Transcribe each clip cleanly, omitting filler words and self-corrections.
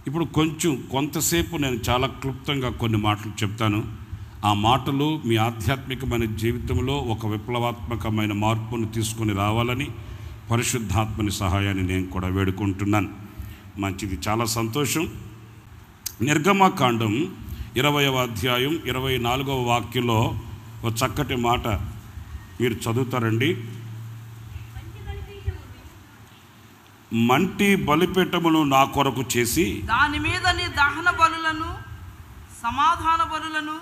ఇప్పుడు కొంతసేపు నేను చాలా క్లుప్తంగా కొన్ని మాటలు చెప్తాను. ఆ మాటలు మీ ఆధ్యాత్మికమైన జీవితంలో ఒక విప్లవాత్మకమైన మార్పును తీసుకొని రావాలని పరిశుద్ధాత్మని సహాయాన్ని నేను కూడా వేడుకుంటున్నాను. మంచిది, చాలా సంతోషం. నిర్గమకాండం 20వ అధ్యాయం 24వ వాక్యంలో ఒక చక్కటి మాట మీరు చదువుతారండి. మంటి బలిపీఠమును నా కొరకు చేసి దాని మీద నీ దహన బలులను, సమాధాన బలులను,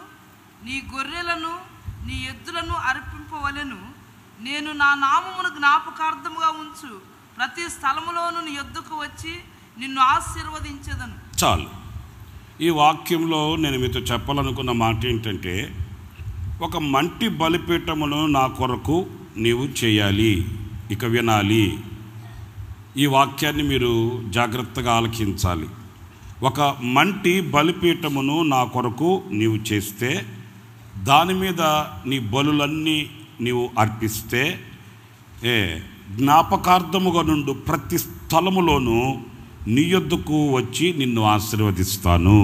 నీ గొర్రెలను, నీ ఎద్దులను అర్పింపవలెను. నేను నా నామమును జ్ఞాపకార్థముగా ఉంచు ప్రతి స్థలములోను నీ యొద్దకు వచ్చి నిన్ను ఆశీర్వదించెదను. చాలు. ఈ వాక్యంలో నేను మీతో చెప్పాలనుకున్న మాట ఏంటంటే, ఒక మంటి బలిపీఠమును నా కొరకు నీవు చేయాలి. ఇక వినాలి, ఈ వాక్యాన్ని మీరు జాగ్రత్తగా ఆలకించాలి. ఒక మంటి బలిపీఠమును నా కొరకు నీవు చేస్తే, దాని మీద నీ బలులన్నీ నీవు అర్పిస్తే, జ్ఞాపకార్థముగా నుండి ప్రతి స్థలములోనూ నీ యొద్దకు వచ్చి నిన్ను ఆశీర్వదిస్తాను.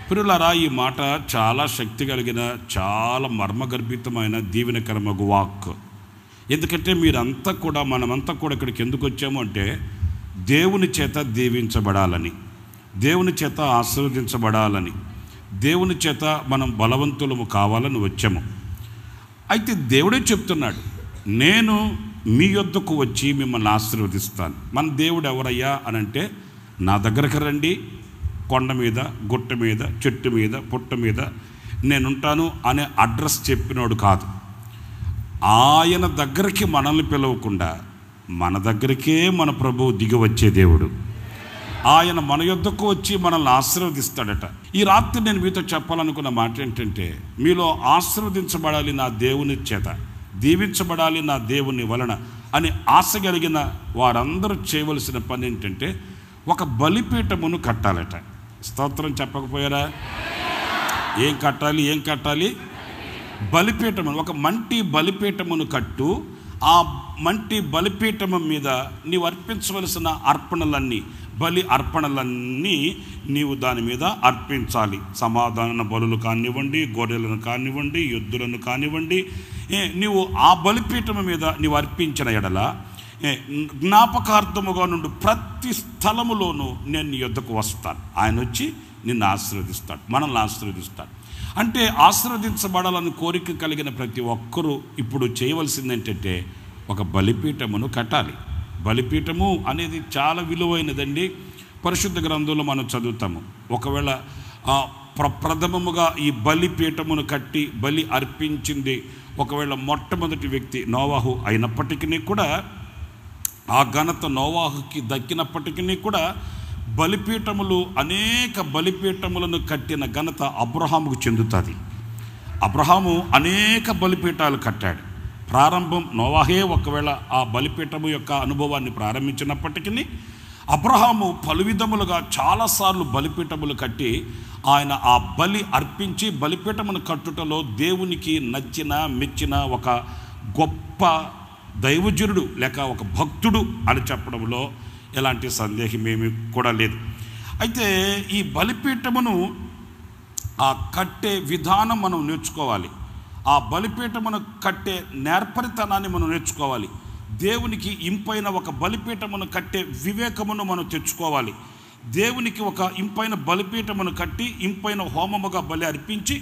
ప్రియులారా, ఈ మాట చాలా శక్తి కలిగిన, చాలా మర్మగర్భితమైన దీవెనకరమగు వాక్. ఎందుకంటే మీరంతా కూడా, మనమంతా కూడా ఇక్కడికి ఎందుకు వచ్చాము అంటే, దేవుని చేత దీవించబడాలని, దేవుని చేత ఆశీర్వదించబడాలని, దేవుని చేత మనం బలవంతులము కావాలని వచ్చాము. అయితే దేవుడే చెప్తున్నాడు, నేను మీ యొద్దకు వచ్చి మిమ్మల్ని ఆశీర్వదిస్తాను. మన దేవుడు ఎవరయ్యా అని అంటే, నా దగ్గరకు రండి, కొండ మీద, గుట్ట మీద, చెట్టు మీద, పుట్ట మీద నేనుంటాను అనే అడ్రస్ చెప్పినోడు కాదు. ఆయన దగ్గరికి మనల్ని పిలవకుండా మన దగ్గరికే మన ప్రభువు దిగి వచ్చే దేవుడు. ఆయన మన యొద్దకు వచ్చి మనల్ని ఆశీర్వదిస్తాడట. ఈ రాత్రి నేను మీతో చెప్పాలనుకున్న మాట ఏంటంటే, మీలో ఆశీర్వదించబడాలి నా దేవుని చేత, దీవించబడాలి నా దేవుని వలన అని ఆశ కలిగిన వారందరూ చేయవలసిన పని ఏంటంటే, ఒక బలిపీఠమును కట్టాలట. స్తోత్రం చెప్పకపోయారా? ఏం కట్టాలి? బలిపీఠము. ఒక మంటి బలిపీఠమును కట్టు. ఆ మంటి బలిపీఠము మీద నీవు అర్పించవలసిన బలి అర్పణలన్నీ నీవు దాని మీద అర్పించాలి. సమాధాన బలులు కానివ్వండి, గొర్రెలను కానివ్వండి, ఎద్దులను కానివ్వండి, నీవు ఆ బలిపీఠము మీద నీవు అర్పించిన ఎడల జ్ఞాపకార్థముగా నుండి ప్రతి స్థలములోనూ నేను నీ యొద్దకు వస్తాను. ఆయన వచ్చి నిన్ను ఆశీర్వదిస్తాడు, మనల్ని ఆశీర్వదిస్తాడు. అంటే ఆశీర్వదించబడాలని కోరిక కలిగిన ప్రతి ఒక్కరూ ఇప్పుడు చేయవలసింది ఏంటంటే, ఒక బలిపీఠమును కట్టాలి. బలిపీఠము అనేది చాలా విలువైనదండి. పరిశుద్ధ గ్రంథంలో మనం చదువుతాము. ఒకవేళ ప్రథమముగా ఈ బలిపీఠమును కట్టి బలి అర్పించింది ఒకవేళ మొట్టమొదటి వ్యక్తి నోవాహు అయినప్పటికీ కూడా, ఆ ఘనత నోవాహుకి దక్కినప్పటికీ కూడా, అనేక బలిపీఠములను కట్టిన ఘనత అబ్రహాముకు చెందుతుంది. అబ్రహాము అనేక బలిపీఠాలు కట్టాడు. ప్రారంభం నోవాహే ఒకవేళ ఆ బలిపీఠము యొక్క అనుభవాన్ని ప్రారంభించినప్పటికీ, అబ్రహాము పలు విధములుగా చాలాసార్లు బలిపీఠములు కట్టి ఆయన ఆ బలి అర్పించి బలిపీఠమును కట్టుటలో దేవునికి మెచ్చిన ఒక గొప్ప దైవజనుడు లేక ఒక భక్తుడు అని చెప్పడంలో ఎలాంటి సందేహమేమీ కూడా లేదు. అయితే ఈ బలిపీఠమును కట్టే విధానం మనం నేర్చుకోవాలి. ఆ బలిపీఠమును కట్టే నేర్పరితనాన్ని మనం నేర్చుకోవాలి. దేవునికి ఇంపైన ఒక బలిపీఠమును కట్టే వివేకమును మనం తెచ్చుకోవాలి. దేవునికి ఒక ఇంపైన బలిపీఠమును కట్టి ఇంపైన హోమముగా బలి అర్పించి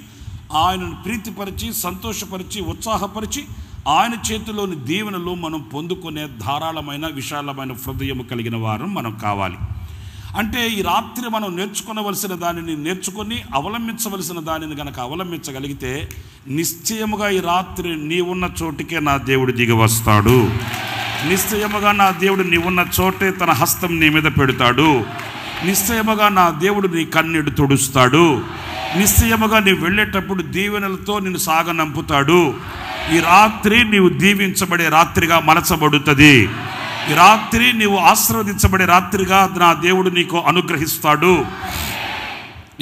ఆయనను ప్రీతిపరిచి, సంతోషపరిచి, ఉత్సాహపరిచి ఆయన చేతిలోని దీవెనలు మనం పొందుకునే ధారాళమైన విశాలమైన హృదయము కలిగిన వారు మనం కావాలి. అంటే ఈ రాత్రి మనం నేర్చుకోవలసిన దానిని నేర్చుకొని అవలంబించవలసిన దానిని కనుక అవలంబించగలిగితే, నిశ్చయముగా ఈ రాత్రి నీవున్న చోటికే నా దేవుడు దిగి వస్తాడు. నిశ్చయముగా నా దేవుడు నీవున్న చోటే తన హస్తం నీ మీద పెడతాడు. నిశ్చయముగా నా దేవుడు నీ కన్నీడు తుడుస్తాడు. నిశ్చయముగా నీ వెళ్ళేటప్పుడు దీవెనలతో నిన్ను సాగనంపుతాడు. ఈ రాత్రి నీవు దీవించబడే రాత్రిగా మలచబడుతుంది. ఈ రాత్రి నీవు ఆశీర్వదించబడే రాత్రిగా నా దేవుడు నీకు అనుగ్రహిస్తాడు.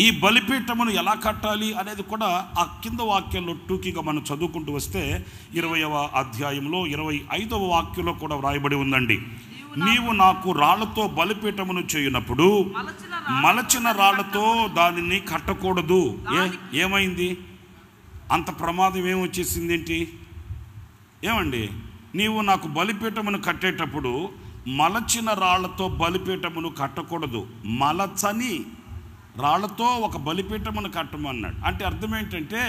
ఈ బలిపీఠమును ఎలా కట్టాలి అనేది కూడా ఆ కింద వాక్యంలో టూకీగా మనం చదువుకుంటూ వస్తే 20వ అధ్యాయంలో 25వ వాక్యంలో కూడా వ్రాయబడి ఉందండి. నీవు నాకు రాళ్లతో బలిపీఠమును చేయునప్పుడు మలచిన మలచిన రాళ్లతో దానిని కట్టకూడదు. ఏమైంది? అంత ప్రమాదం ఏమొచ్చేసింది ఏంటి? ఏమండి, నీవు నాకు బలిపీఠమును కట్టేటప్పుడు మలచిన రాళ్లతో బలిపీఠమును కట్టకూడదు, మలచని రాళ్లతో ఒక బలిపీఠమును కట్టమన్నాడు. అంటే అర్థం ఏంటంటే,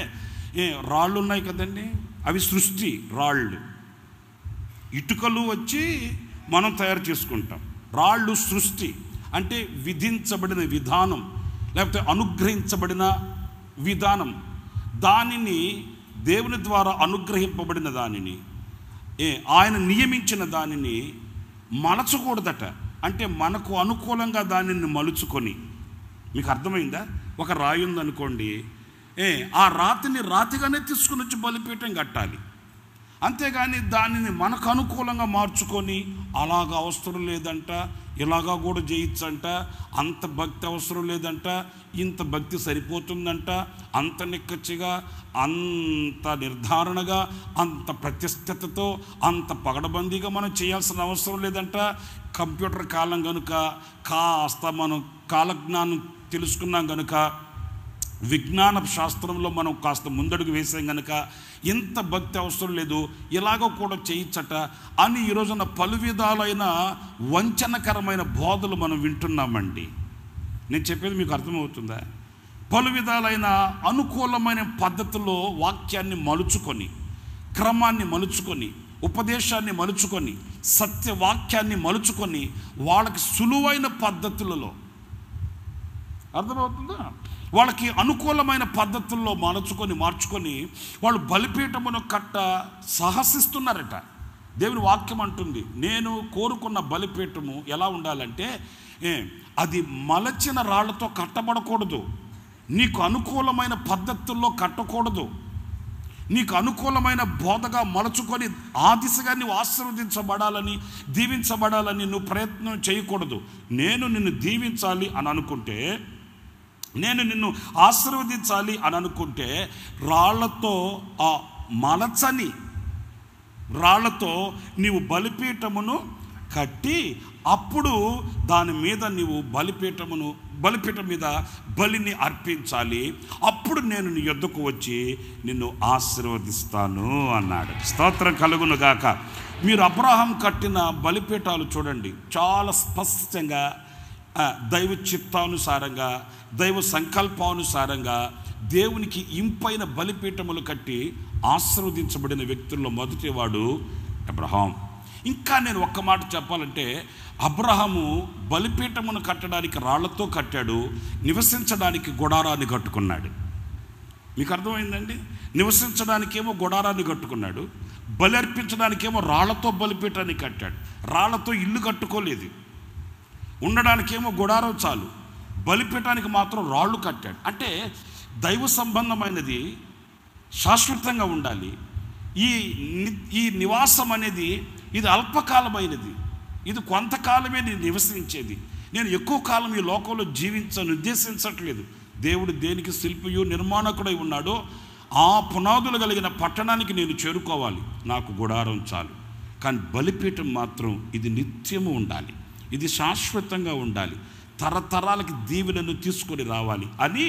రాళ్ళు ఉన్నాయి కదండి, అవి సృష్టి రాళ్ళు. ఇటుకలు వచ్చి మనం తయారు చేసుకుంటాం. రాళ్ళు సృష్టి అంటే విధించబడిన విధానం, లేకపోతే అనుగ్రహించబడిన విధానం. దానిని దేవుని ద్వారా అనుగ్రహింపబడిన దానిని, ఆయన నియమించిన దానిని మలచకూడదట. అంటే మనకు అనుకూలంగా దానిని మలుచుకొని, మీకు అర్థమైందా? ఒక రాయి ఉందనుకోండి, ఆ రాతిని రాతిగానే తీసుకుని వచ్చి బలిపీఠం కట్టాలి. అంతేగాని దానిని మనకు అనుకూలంగా మార్చుకొని అలాగా అవసరం లేదంట, ఇలాగా కూడా చేయొచ్చంట, అంత భక్తి అవసరం లేదంట, ఇంత భక్తి సరిపోతుందంట, అంత నిక్కచ్చిగా, అంత నిర్ధారణగా, అంత ప్రతిష్టతతో, అంత పగడబందీగా మనం చేయాల్సిన అవసరం లేదంట. కంప్యూటర్ కాలం కనుక, కాస్త మనం కాలజ్ఞానం తెలుసుకున్నాం కనుక, విజ్ఞాన శాస్త్రంలో మనం కాస్త ముందడుగు వేసాం కనుక ఇంత భక్తి అవసరం లేదు, ఇలాగో కూడా చేయొచ్చట అని ఈ రోజున పలు విధాలైన వంచనకరమైన బోధలు మనం వింటున్నామండి. నేను చెప్పేది మీకు అర్థమవుతుందా? పలు విధాలైన అనుకూలమైన పద్ధతుల్లో వాక్యాన్ని మలుచుకొని, క్రమాన్ని మలుచుకొని, ఉపదేశాన్ని మలుచుకొని, సత్యవాక్యాన్ని మలుచుకొని, వాళ్ళకి సులువైన పద్ధతులలో, అర్థమవుతుందా, వాళ్ళకి అనుకూలమైన పద్ధతుల్లో మార్చుకొని వాళ్ళు బలిపీఠమును కట్ట సాహసిస్తున్నారట. దేవుని వాక్యం అంటుంది, నేను కోరుకున్న బలిపీఠము ఎలా ఉండాలంటే, అది మలచిన రాళ్లతో కట్టబడకూడదు, నీకు అనుకూలమైన పద్ధతుల్లో కట్టకూడదు, నీకు అనుకూలమైన బోధగా మలుచుకొని ఆ దిశగా నువ్వు ఆశీర్వదించబడాలని, దీవించబడాలని నువ్వు ప్రయత్నం చేయకూడదు. నేను నిన్ను దీవించాలి అని అనుకుంటే, నేను నిన్ను ఆశీర్వదించాలి అని అనుకుంటే, రాళ్లతో, ఆ మలచని రాళ్లతో నీవు బలిపీఠమును కట్టి, అప్పుడు దాని మీద నీవు బలిపీఠం మీద బలిని అర్పించాలి. అప్పుడు నేను నీ యొద్దకు వచ్చి నిన్ను ఆశీర్వదిస్తాను అన్నాడు. స్తోత్రం కలుగును గాక. మీరు అబ్రహాం కట్టిన బలిపీఠాలు చూడండి, చాలా స్పష్టంగా దైవ చిత్తానుసారంగా, దైవ సంకల్పానుసారంగా దేవునికి ఇంపైన బలిపీఠములు కట్టి ఆశీర్వదించబడిన వ్యక్తుల్లో మొదటివాడు అబ్రహాం. ఇంకా నేను ఒక్క మాట చెప్పాలంటే, అబ్రహాము బలిపీఠమును కట్టడానికి రాళ్లతో కట్టాడు, నివసించడానికి గుడారాన్ని కట్టుకున్నాడు. మీకు అర్థమైందండి? నివసించడానికేమో గుడారాన్ని కట్టుకున్నాడు, బలి అర్పించడానికేమో రాళ్లతో బలిపీఠాన్ని కట్టాడు. రాళ్లతో ఇల్లు కట్టుకోలేదు, ఉండడానికేమో గుడారం చాలు, బలిపీఠానికి మాత్రం రాళ్ళు కట్టాడు. అంటే దైవ సంబంధమైనది శాశ్వతంగా ఉండాలి. ఈ నివాసం అనేది ఇది అల్పకాలమైనది, ఇది కొంతకాలమే నేను నివసించేది. నేను ఎక్కువ కాలం ఈ లోకంలో ఉద్దేశించట్లేదు. దేవుడు దేనికి శిల్పియు నిర్మాణకుడై ఉన్నాడో ఆ పునాదులు కలిగిన పట్టణానికి నేను చేరుకోవాలి, నాకు గుడారం చాలు. కానీ బలిపీఠం మాత్రం ఇది నిత్యము ఉండాలి, ఇది శాశ్వతంగా ఉండాలి, తరతరాలకి దీవెనను తీసుకొని రావాలి అని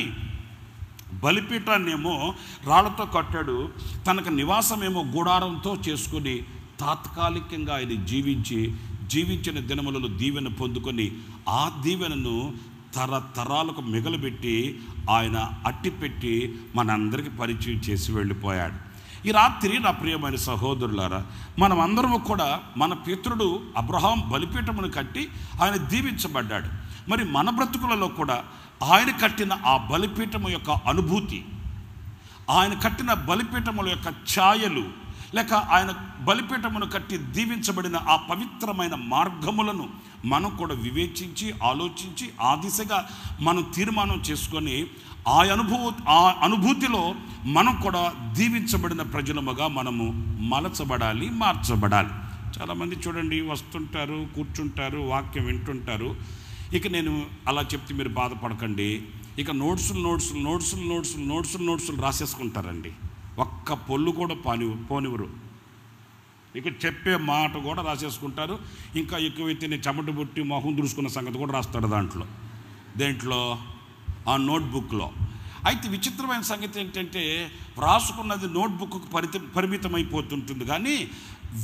బలిపీఠాన్నేమో రాళ్లతో కట్టాడు, తనకు నివాసమేమో గుడారంతో చేసుకొని తాత్కాలికంగా ఆయన జీవించిన దినములలో దీవెన పొందుకొని ఆ దీవెనను తరతరాలకు మిగలబెట్టి ఆయన అట్టిపెట్టి మనందరికీ పరిచయం చేసి వెళ్ళిపోయాడు. ఈ రాత్రి నా ప్రియమైన సహోదరులారా, మనం అందరము కూడా మన పితరుడు అబ్రహాం బలిపీఠమును కట్టి ఆయన దీవించబడ్డాడు. మరి మన బ్రతుకులలో కూడా ఆయన కట్టిన ఆ బలిపీఠము యొక్క అనుభూతి, ఆయన కట్టిన బలిపీఠముల యొక్క ఛాయలు, లేక ఆయన బలిపీఠమును కట్టి దీవించబడిన ఆ పవిత్రమైన మార్గములను మనం కూడా వివేచించి ఆలోచించి ఆ దిశగా మనం తీర్మానం చేసుకొని ఆ అనుభూతిలో మనం కూడా దీవించబడిన ప్రజలముగా మనము మలచబడాలి, మార్చబడాలి. చాలామంది చూడండి, వస్తుంటారు, కూర్చుంటారు, వాక్యం వింటుంటారు. ఇక నేను అలా చెప్తే మీరు బాధపడకండి, ఇక నోట్సులు రాసేసుకుంటారండి. ఒక్క పొల్లు కూడా పోనివ్వరు. ఇక చెప్పే మాట కూడా రాసేసుకుంటారు. ఇంకా ఎక్కువైతే నేను చెమట పుట్టి మొహం దురుసుకున్న సంగతి కూడా రాస్తాడు దాంట్లో. దేంట్లో? ఆ నోట్బుక్లో. అయితే విచిత్రమైన సంగతి ఏంటంటే రాసుకున్నది నోట్బుక్కు పరిమితమైపోతుంటుంది, కానీ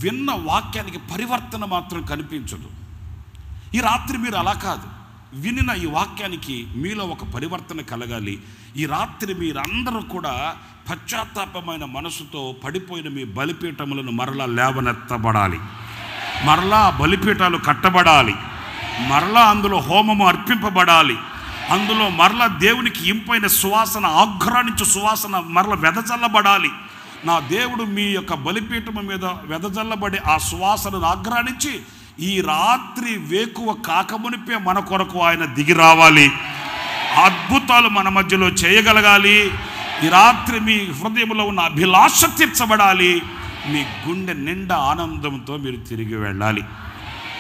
విన్న వాక్యానికి పరివర్తన మాత్రం కనిపించదు. ఈ రాత్రి మీరు అలా కాదు, వినిన ఈ వాక్యానికి మీలో ఒక పరివర్తన కలగాలి. ఈ రాత్రి మీరందరూ కూడా పశ్చాత్తాపమైన మనసుతో పడిపోయిన మీ బలిపీఠములను మరలా లేవనెత్తబడాలి, మరలా బలిపీఠాలు కట్టబడాలి, మరలా అందులో హోమము అర్పింపబడాలి, అందులో మరలా దేవునికి ఇంపైన సువాసన, ఆఘ్రానించు సువాసన మరల వెదజల్లబడాలి. నా దేవుడు మీ యొక్క బలిపీఠము మీద వెదజల్లబడి ఆ సువాసనను ఆఘ్రానించి ఈ రాత్రి వేకువ కాకమునిపే మన కొరకు ఆయన దిగి రావాలి, అద్భుతాలు మన మధ్యలో చేయగలగాలి. ఈ రాత్రి మీ హృదయంలో ఉన్న అభిలాష తీర్చబడాలి, మీ గుండె నిండా ఆనందంతో మీరు తిరిగి వెళ్ళాలి.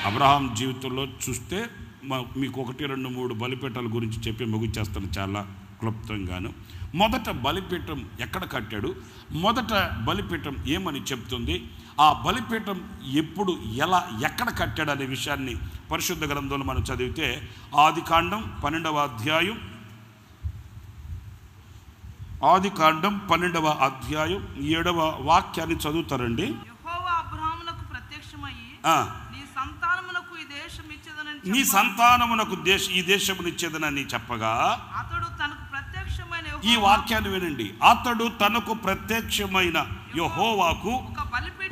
అబ్రహాం జీవితంలో చూస్తే మీకు 1, 2, 3 బలిపీఠాల గురించి చెప్పి ముగించేస్తాను చాలా క్లుప్తంగాను. మొదట బలిపీఠం ఎక్కడ కట్టాడు, మొదట బలిపీఠం ఏమని చెప్తుంది, ఆ బలిపీఠం ఎప్పుడు, ఎలా, ఎక్కడ కట్టాడు అనే విషయాన్ని పరిశుద్ధ గ్రంథంలో మనం చదివితే ఆదికాండం 12వ అధ్యాయం 7వ వాక్యాన్ని చదువుతారండి. యెహోవా అబ్రహామునకు ప్రత్యక్షమయ్యి నీ సంతానమునకు ఈ దేశమునిచ్చేదనని చెప్పగా, అతడు తనకు ప్రత్యక్షమైన, ఈ వాక్యాన్ని వినండి, అతడు తనకు ప్రత్యక్షమైన యెహోవాకు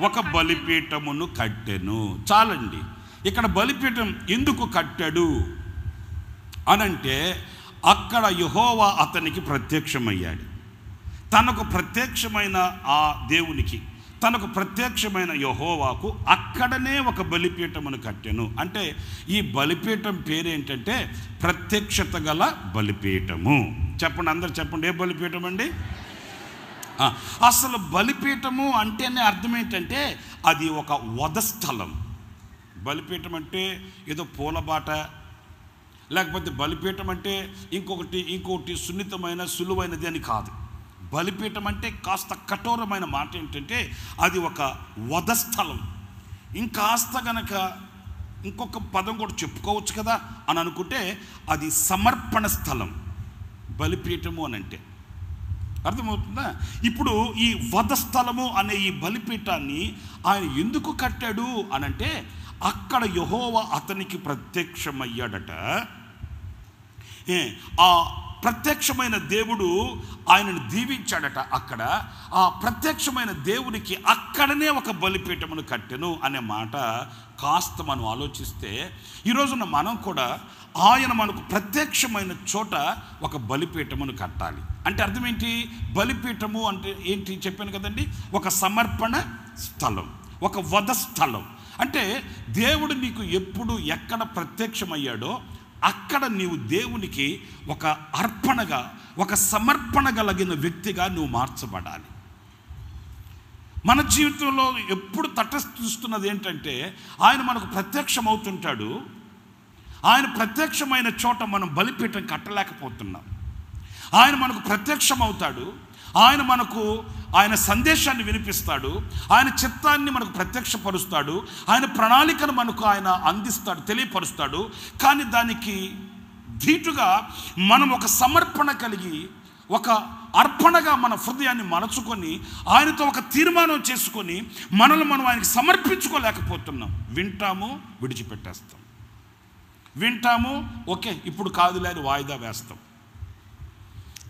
ఒక బలిపీఠమును కట్టెను. చాలండి. ఇక్కడ బలిపీఠం ఎందుకు కట్టాడు అనంటే అక్కడ యెహోవా అతనికి ప్రత్యక్షమయ్యాడు. తనకు ప్రత్యక్షమైన ఆ దేవునికి, తనకు ప్రత్యక్షమైన యెహోవాకు అక్కడనే ఒక బలిపీఠమును కట్టెను. అంటే ఈ బలిపీఠం పేరేంటంటే ప్రత్యక్షత గల బలిపీఠము. చెప్పండి, అందరు చెప్పండి, ఏ బలిపీఠం అండి? అసలు బలిపీఠము అంటేనే అర్థం ఏంటంటే అది ఒక వధస్థలం. బలిపీఠం అంటే ఏదో పూలబాట, లేకపోతే బలిపీఠం అంటే ఇంకొకటి సున్నితమైన సులువైనది అని కాదు. బలిపీఠం అంటే కాస్త కఠోరమైన మాట ఏంటంటే అది ఒక వధస్థలం. ఇంకాస్త గనక ఇంకొక పదం కూడా చెప్పుకోవచ్చు కదా అని అనుకుంటే అది సమర్పణ స్థలం బలిపీఠము అని అంటే. అర్థమవుతుందా? ఇప్పుడు ఈ వధస్థలము అనే ఈ బలిపీఠాన్ని ఆయన ఎందుకు కట్టాడు అనంటే అక్కడ యెహోవా అతనికి ప్రత్యక్షమయ్యాడట. ఆ ప్రత్యక్షమైన దేవుడు ఆయనను దీవించాడట. అక్కడ ఆ ప్రత్యక్షమైన దేవునికి అక్కడనే ఒక బలిపీఠమును కట్టెను అనే మాట కాస్త మనం ఆలోచిస్తే ఈరోజున మనం కూడా ఆయన మనకు ప్రత్యక్షమైన చోట ఒక బలిపీఠమును కట్టాలి. అంటే అర్థం ఏంటి? బలిపీఠము అంటే ఏంటి చెప్పాను కదండి, ఒక సమర్పణ స్థలం, ఒక వధ స్థలం. అంటే దేవుడు నీకు ఎప్పుడు ఎక్కడ ప్రత్యక్షమయ్యాడో అక్కడ నీవు దేవునికి ఒక అర్పణగా, ఒక సమర్పణ కలిగిన వ్యక్తిగా నువ్వు మార్చబడాలి. మన జీవితంలో ఎప్పుడు తటస్థిస్తున్నది ఏంటంటే ఆయన మనకు ప్రత్యక్షమవుతుంటాడు, ఆయన ప్రత్యక్షమైన చోట మనం బలిపీఠం కట్టలేకపోతున్నాం. ఆయన మనకు ప్రత్యక్షమవుతాడు, ఆయన సందేశాన్ని వినిపిస్తాడు, ఆయన చిత్తాన్ని మనకు ప్రత్యక్షపరుస్తాడు, ఆయన ప్రణాళికను మనకు ఆయన అందిస్తాడు, తెలియపరుస్తాడు. కానీ దానికి ధీటుగా మనం ఒక సమర్పణ కలిగి, ఒక అర్పణగా మన హృదయాన్ని మలచుకొని ఆయనతో ఒక తీర్మానం చేసుకొని మనల్ని మనం ఆయనకి సమర్పించుకోలేకపోతున్నాం. వింటాము, విడిచిపెట్టేస్తాం, వింటాము, ఓకే ఇప్పుడు కాదులే అని వాయిదా వేస్తాం.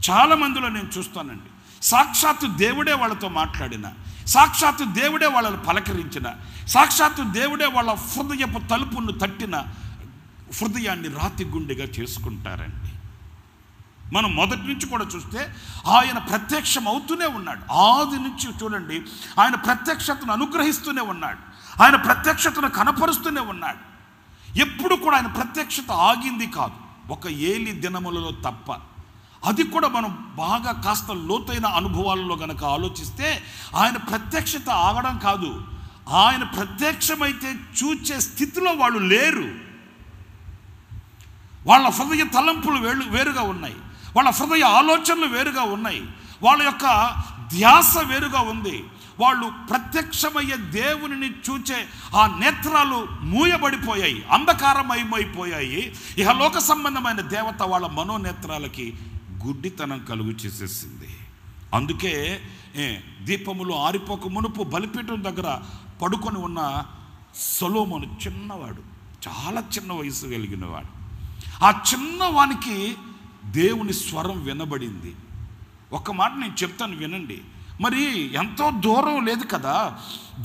చాలామందిలో నేను చూస్తానండి, సాక్షాత్తు దేవుడే వాళ్ళతో మాట్లాడిన, సాక్షాత్తు దేవుడే వాళ్ళని పలకరించిన, సాక్షాత్తు దేవుడే వాళ్ళ హృదయపు తలుపును తట్టిన హృదయాన్ని రాతి గుండెగా చేసుకుంటారండి. మనం మొదటి నుంచి కూడా చూస్తే ఆయన ప్రత్యక్షం అవుతూనే ఉన్నాడు. ఆది నుంచి చూడండి, ఆయన ప్రత్యక్షతను అనుగ్రహిస్తూనే ఉన్నాడు, ఆయన ప్రత్యక్షతను కనపరుస్తూనే ఉన్నాడు. ఎప్పుడు కూడా ఆయన ప్రత్యక్షత ఆగింది కాదు, ఒక ఏలి దినములలో తప్ప. అది కూడా మనం బాగా కాస్త లోతైన అనుభవాలలో గనక ఆలోచిస్తే ఆయన ప్రత్యక్షత ఆగడం కాదు, ఆయన ప్రత్యక్షమైతే చూచే స్థితిలో వాళ్ళు లేరు. వాళ్ళ హృదయ తలంపులు వేరుగా ఉన్నాయి, వాళ్ళ హృదయ ఆలోచనలు వేరుగా ఉన్నాయి, వాళ్ళ యొక్క ధ్యాస వేరుగా ఉంది, వాళ్ళు ప్రత్యక్షమయ్యే దేవునిని చూచే ఆ నేత్రాలు మూయబడిపోయాయి, అంధకారమయమైపోయాయి. ఇహలోక సంబంధమైన దేవత వాళ్ళ మనోనేత్రాలకి గుడ్డితనం కలుగు చేసేసింది. అందుకే దీపములు ఆరిపోక మునుపు బలిపీఠం దగ్గర పడుకొని ఉన్న సొలొమోను చిన్నవాడు, చాలా చిన్న వయసు కలిగినవాడు. ఆ చిన్నవానికి దేవుని స్వరం వినబడింది. ఒక మాట నేను చెప్తాను వినండి. మరి ఎంతో దూరం లేదు కదా,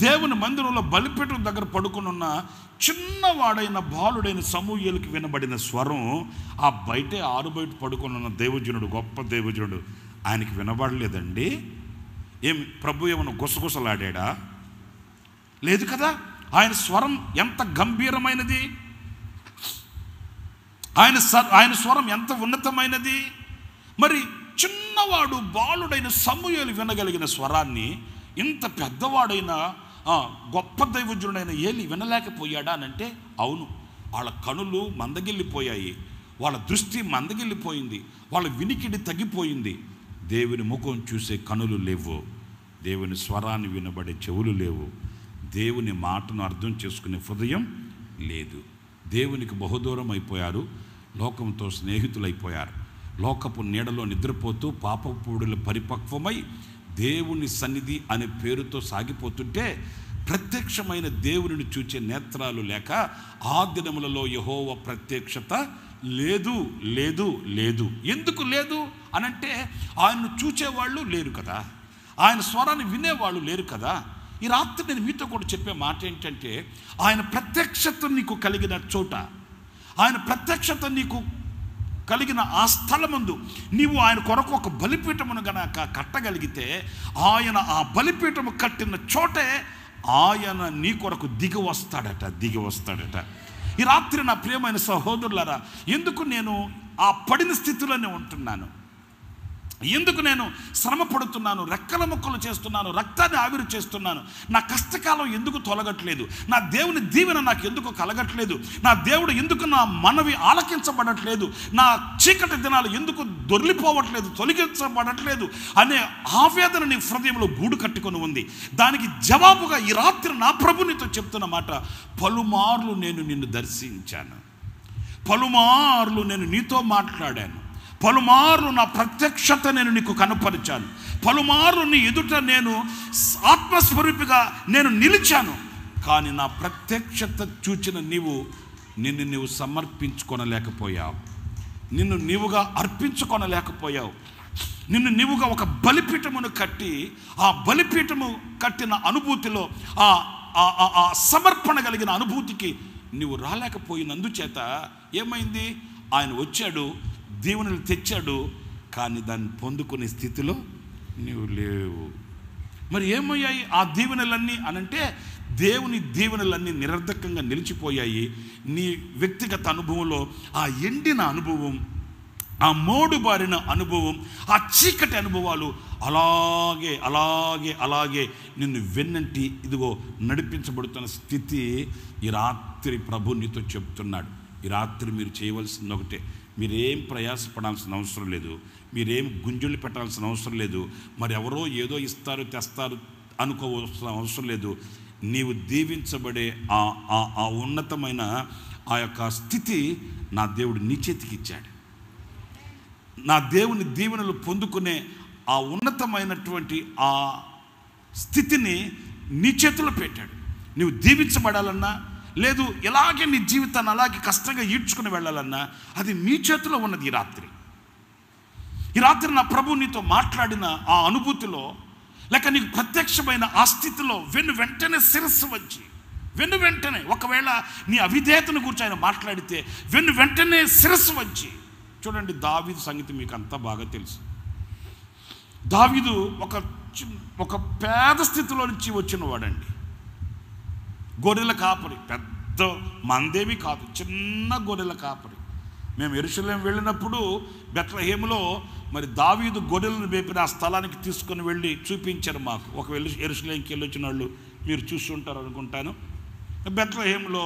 దేవుని మందిరంలో బలిపీఠం దగ్గర పడుకుని ఉన్న చిన్నవాడైన బాలుడైన సమూయేలుకి వినబడిన స్వరం ఆ బయటే ఆరుబయట పడుకుని ఉన్న దేవజనుడు, గొప్ప దేవజనుడు, ఆయనకి వినబడలేదండి. ఏం ప్రభు ఏమైనా గుసగుసలాడా? లేదు కదా. ఆయన స్వరం ఎంత గంభీరమైనది, ఆయన స్వరం ఎంత ఉన్నతమైనది. మరి చిన్నవాడు బాలుడైన సమూయేలు వినగలిగిన స్వరాన్ని ఇంత పెద్దవాడైన గొప్ప దైవజనుడైన ఏలి వినలేకపోయాడా అనంటే అవును. వాళ్ళ కనులు మందగిల్లిపోయాయి, వాళ్ళ దృష్టి మందగిల్లిపోయింది, వాళ్ళ వినికిడి తగ్గిపోయింది. దేవుని ముఖం చూసే కనులు లేవు, దేవుని స్వరాన్ని వినబడే చెవులు లేవు, దేవుని మాటను అర్థం చేసుకునే హృదయం లేదు. దేవునికి బహుదూరం అయిపోయారు, లోకంతో స్నేహితులైపోయారు. లోకపు నీడలో నిద్రపోతూ పాపపూడులు పరిపక్వమై దేవుని సన్నిధి అనే పేరుతో సాగిపోతుంటే ప్రత్యక్షమైన దేవుని చూచే నేత్రాలు లేక ఆ దినములలో యెహోవా ప్రత్యక్షత లేదు లేదు లేదు. ఎందుకు లేదు అనంటే ఆయన్ను చూచేవాళ్ళు లేరు కదా, ఆయన స్వరాన్ని వినేవాళ్ళు లేరు కదా. ఈ రాత్రి నేను మీతో కూడా చెప్పే మాట ఏంటంటే, ఆయన ప్రత్యక్షత నీకు కలిగిన చోట, ఆయన ప్రత్యక్షత నీకు కలిగిన ఆ స్థలమందు నీవు ఆయన కొరకు ఒక బలిపీఠమును గనక కట్టగలిగితే, ఆయన ఆ బలిపీఠము కట్టిన చోటే ఆయన నీ కొరకు దిగి వస్తాడట. ఈ రాత్రి నా ప్రియమైన సహోదరులారా, ఎందుకు నేను ఆ పడిన స్థితిలోనే ఉంటున్నాను, ఎందుకు నేను శ్రమ పడుతున్నాను, రెక్కల ముక్కలు చేస్తున్నాను, రక్తాన్ని ఆవిరి చేస్తున్నాను, నా కష్టకాలం ఎందుకు తొలగట్లేదు, నా దేవుని దీవెన నాకు ఎందుకు కలగట్లేదు, నా దేవుడు ఎందుకు నా మనవి ఆలకించబడట్లేదు, నా చీకటి దినాలు ఎందుకు దొర్లిపోవట్లేదు, తొలగించబడట్లేదు అనే ఆవేదన నీ హృదయంలో గూడు కట్టుకొని ఉంది. దానికి జవాబుగా ఈ రాత్రి నా ప్రభు నీతో చెప్తున్న మాట, పలుమార్లు నేను నిన్ను దర్శించాను, పలుమార్లు నేను నీతో మాట్లాడాను, పలుమార్లు నా ప్రత్యక్షత నేను నీకు కనపరిచాను, పలుమార్లు నీ ఎదుట నేను ఆత్మస్వరూపిగా నేను నిలిచాను. కానీ నా ప్రత్యక్షత చూచిన నిన్ను సమర్పించుకొనలేకపోయావు, నిన్ను నీవుగా అర్పించుకొనలేకపోయావు. నిన్ను నీవుగా ఒక బలిపీఠమును కట్టి ఆ బలిపీఠము కట్టిన అనుభూతిలో ఆ సమర్పణ కలిగిన అనుభూతికి నువ్వు రాలేకపోయినందుచేత ఏమైంది, ఆయన వచ్చాడు, దీవెనలు తెచ్చాడు, కానీ దాన్ని పొందుకునే స్థితిలో నువ్వు లేవు. మరి ఏమయ్యాయి ఆ దీవెనలన్నీ అనంటే, దేవుని దీవెనలన్నీ నిరర్ధకంగా నిలిచిపోయాయి. నీ వ్యక్తిగత అనుభవంలో ఆ ఎండిన అనుభవం, ఆ మోడు బారిన అనుభవం, ఆ చీకటి అనుభవాలు అలాగే అలాగే అలాగే నిన్ను వెన్నంటి ఇదిగో నడిపించబడుతున్న స్థితి ఈ రాత్రి ప్రభు నీతో చెప్తున్నాడు. ఈ రాత్రి మీరు చేయవలసింది ఒకటే, మీరేం ప్రయాసపడాల్సిన అవసరం లేదు, మీరేం గుంజులు పెట్టాల్సిన అవసరం లేదు, మరి ఎవరో ఏదో ఇస్తారు తెస్తారు అనుకోవాల్సిన అవసరం లేదు. నీవు దీవించబడే ఆ ఉన్నతమైన ఆ యొక్క స్థితి నా దేవుడు నీ చేతికి ఇచ్చాడు. నా దేవుని దీవెనలు పొందుకునే ఆ ఉన్నతమైనటువంటి ఆ స్థితిని నీ చేతిలో పెట్టాడు. నువ్వు దీవించబడాలన్నా, లేదు ఇలాగే నీ జీవితాన్ని అలాగే కష్టంగా ఈడ్చుకుని వెళ్ళాలన్నా, అది మీ చేతిలో ఉన్నది. ఈ రాత్రి నా ప్రభు నీతో మాట్లాడిన ఆ అనుభూతిలో, లేక నీకు ప్రత్యక్షమైన ఆ స్థితిలో వెంటనే శిరస్సు వచ్చి, వెంటనే ఒకవేళ నీ అవిధేయతను గురించి ఆయన మాట్లాడితే వెంటనే శిరస్సు వచ్చి. చూడండి, దావీదు సంగతి మీకు అంతా బాగా తెలుసు. దావీదు ఒక పేద స్థితిలో నుంచి వచ్చిన వాడండి. గొర్రెల కాపరి, పెద్ద మందేమి కాదు, చిన్న గొర్రెల కాపరి. మేము యెరూషలేము వెళ్ళినప్పుడు బెత్లెహేములో మరి దావీదు గొర్రెలను మేపిన ఆ స్థలానికి తీసుకొని వెళ్ళి చూపించారు మాకు. ఒకవేళ యెరూషలేముకి వెళ్ళి వచ్చిన వాళ్ళు మీరు చూస్తుంటారు అనుకుంటాను. బెత్లెహేములో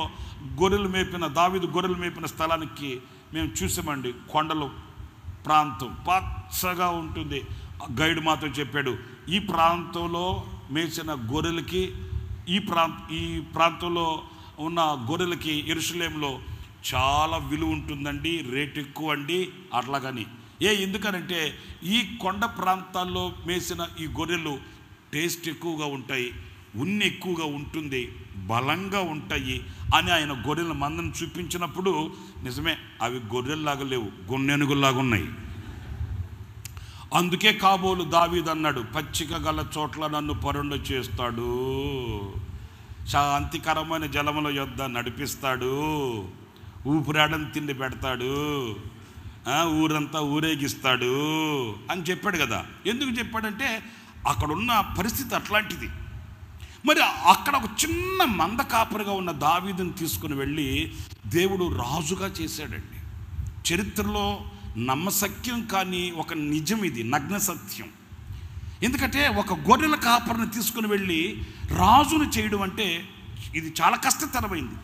దావీదు గొర్రెలు మేపిన స్థలానికి మేము చూసామండి. కొండలు ప్రాంతం పచ్చగా ఉంటుంది. గైడ్ మాతో చెప్పాడు, ఈ ప్రాంతంలో మేసిన గొర్రెలకి ఈ ప్రాంతంలో ఉన్న గొర్రెలకి యెరూషలేములో చాలా విలువ ఉంటుందండి, రేట్ ఎక్కువ అండి. అట్లాగని ఎందుకనంటే ఈ కొండ ప్రాంతాల్లో మేసిన ఈ గొర్రెలు టేస్ట్ ఎక్కువగా ఉంటాయి, ఉన్ని ఎక్కువగా ఉంటుంది, బలంగా ఉంటాయి అని ఆయన గొర్రెల మందను చూపించినప్పుడు నిజమే అవి గొర్రెల్లాగా లేవు, గొన్నెనుగుల్లాగా ఉన్నాయి. అందుకే కాబోలు దావీదు అన్నాడు, పచ్చిక గల చోట్ల నన్ను పరుండ చేస్తాడు, శాంతికరమైన జలముల యొద్ద నడిపిస్తాడు, ఊపిరాడని తిండి పెడతాడు, ఊరంతా ఊరేగిస్తాడు అని చెప్పాడు కదా. ఎందుకు చెప్పాడంటే అక్కడున్న పరిస్థితి అట్లాంటిది. మరి అక్కడ ఒక చిన్న మంద కాపరిగా ఉన్న దావీదుని తీసుకుని వెళ్ళి దేవుడు రాజుగా చేశాడండి. చరిత్రలో నమ్మశక్యం కానీ ఒక నిజం, ఇది నగ్న సత్యం. ఎందుకంటే ఒక గొర్రెల కాపరిని తీసుకుని వెళ్ళి రాజును చేయడం అంటే ఇది చాలా కష్టతరమైంది.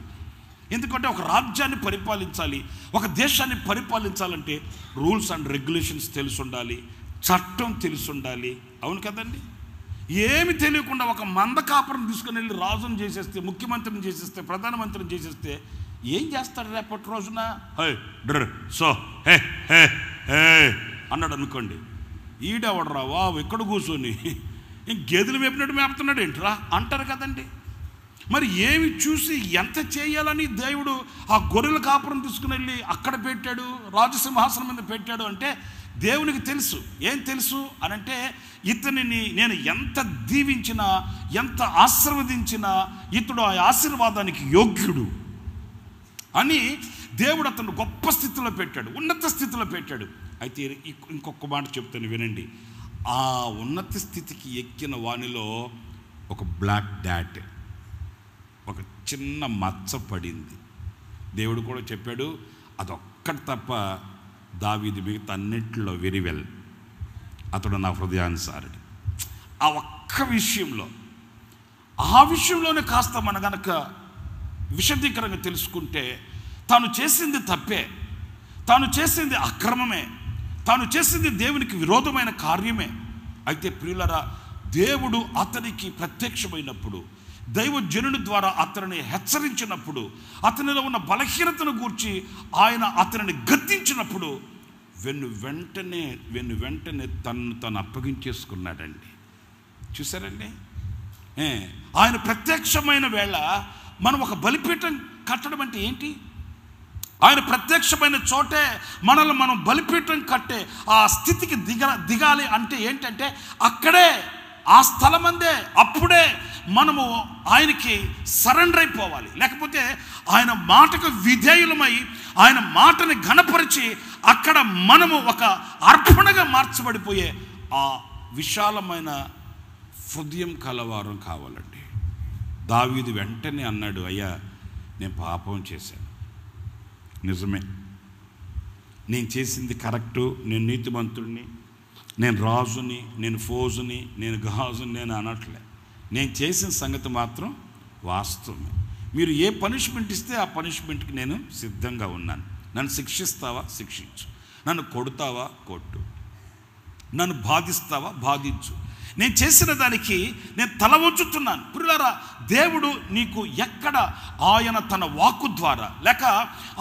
ఎందుకంటే ఒక రాజ్యాన్ని పరిపాలించాలి, ఒక దేశాన్ని పరిపాలించాలంటే రూల్స్ అండ్ రెగ్యులేషన్స్ తెలిసి ఉండాలి, చట్టం తెలిసి ఉండాలి. అవును కదండి. ఏమి తెలియకుండా ఒక మంద కాపరిని తీసుకుని వెళ్ళి రాజును చేసేస్తే, ముఖ్యమంత్రిని చేసేస్తే, ప్రధానమంత్రిని చేసేస్తే ఏం చేస్తాడు రేపటి రోజున? హే డ్ర సో హే హే హే అన్నాడు అనుకోండి, ఈడెవడరా వావు ఇక్కడ కూర్చొని గేదెలు మేపినట్టు మేపుతున్నాడు ఏంట్రా అంటారు కదండి. మరి ఏమి చూసి ఎంత చేయాలని దేవుడు ఆ గొర్రెల కాపురం తీసుకుని వెళ్ళి అక్కడ పెట్టాడు, రాజసింహాసనం మీద పెట్టాడు అంటే దేవునికి తెలుసు. ఏం తెలుసు అనంటే ఇతనిని నేను ఎంత దీవించినా, ఎంత ఆశీర్వదించినా ఇతడు ఆ ఆశీర్వాదానికి యోగ్యుడు అని దేవుడు అతను గొప్ప స్థితిలో పెట్టాడు, ఉన్నత స్థితిలో పెట్టాడు. అయితే ఇంకొక మాట చెప్తాను వినండి. ఆ ఉన్నత స్థితికి ఎక్కిన వానిలో ఒక బ్లాక్ డాట్, ఒక చిన్న మచ్చ పడింది. దేవుడు కూడా చెప్పాడు అదొక్కటి తప్ప దావీదు మిగతా అన్నింటిలో వెరీ వెల్, అతడు నా హృదయానుసారుడు. ఆ ఒక్క విషయంలో, ఆ విషయంలోనే కాస్త మన గనక విశదీకరంగా తెలుసుకుంటే తాను చేసింది తప్పే, తాను చేసింది అక్రమమే, తాను చేసింది దేవునికి విరోధమైన కార్యమే. అయితే ప్రియులరా, దేవుడు అతనికి ప్రత్యక్షమైనప్పుడు, దైవజనుని ద్వారా అతనిని హెచ్చరించినప్పుడు, అతనిలో ఉన్న బలహీనతను గూర్చి ఆయన అతనిని గద్దించినప్పుడు వెంటనే తను అప్పగించేసుకున్నాడండి. చూసారండి, ఆయన ప్రత్యక్షమైన వేళ మనం ఒక బలిపీఠం కట్టడం అంటే ఏంటి? ఆయన ప్రత్యక్షమైన చోటే మనల్ని మనం బలిపీఠం కట్టే ఆ స్థితికి దిగాలి అంటే ఏంటంటే అక్కడే, ఆ స్థలమందే, అప్పుడే మనము ఆయనకి సరెండర్ అయిపోవాలి. లేకపోతే ఆయన మాటకు విధేయులమై ఆయన మాటని ఘనపరిచి అక్కడ మనము ఒక అర్పణగా మార్చబడిపోయే ఆ విశాలమైన హృదయం కలవారం కావాలండి. దావీదు వెంటనే అన్నాడు, అయ్యా నేను పాపం చేశాను, నిజమే, నేను చేసింది కరెక్టు, నేను నీతిమంతుడిని, నేను రాజుని, నేను ఫోజుని, నేను గాజుని నేను అనట్లే, నేను చేసిన సంగతి మాత్రం వాస్తవమే. మీరు ఏ పనిష్మెంట్ ఇస్తే ఆ పనిష్మెంట్కి నేను సిద్ధంగా ఉన్నాను. నన్ను శిక్షిస్తావా శిక్షించు, నన్ను కొడతావా కొట్టు, నన్ను బాధిస్తావా బాధించు, నేను చేసిన దానికి నేను తల వంచుతున్నాను. ప్రియులారా, దేవుడు నీకు ఎక్కడ ఆయన తన వాక్కు ద్వారా, లేక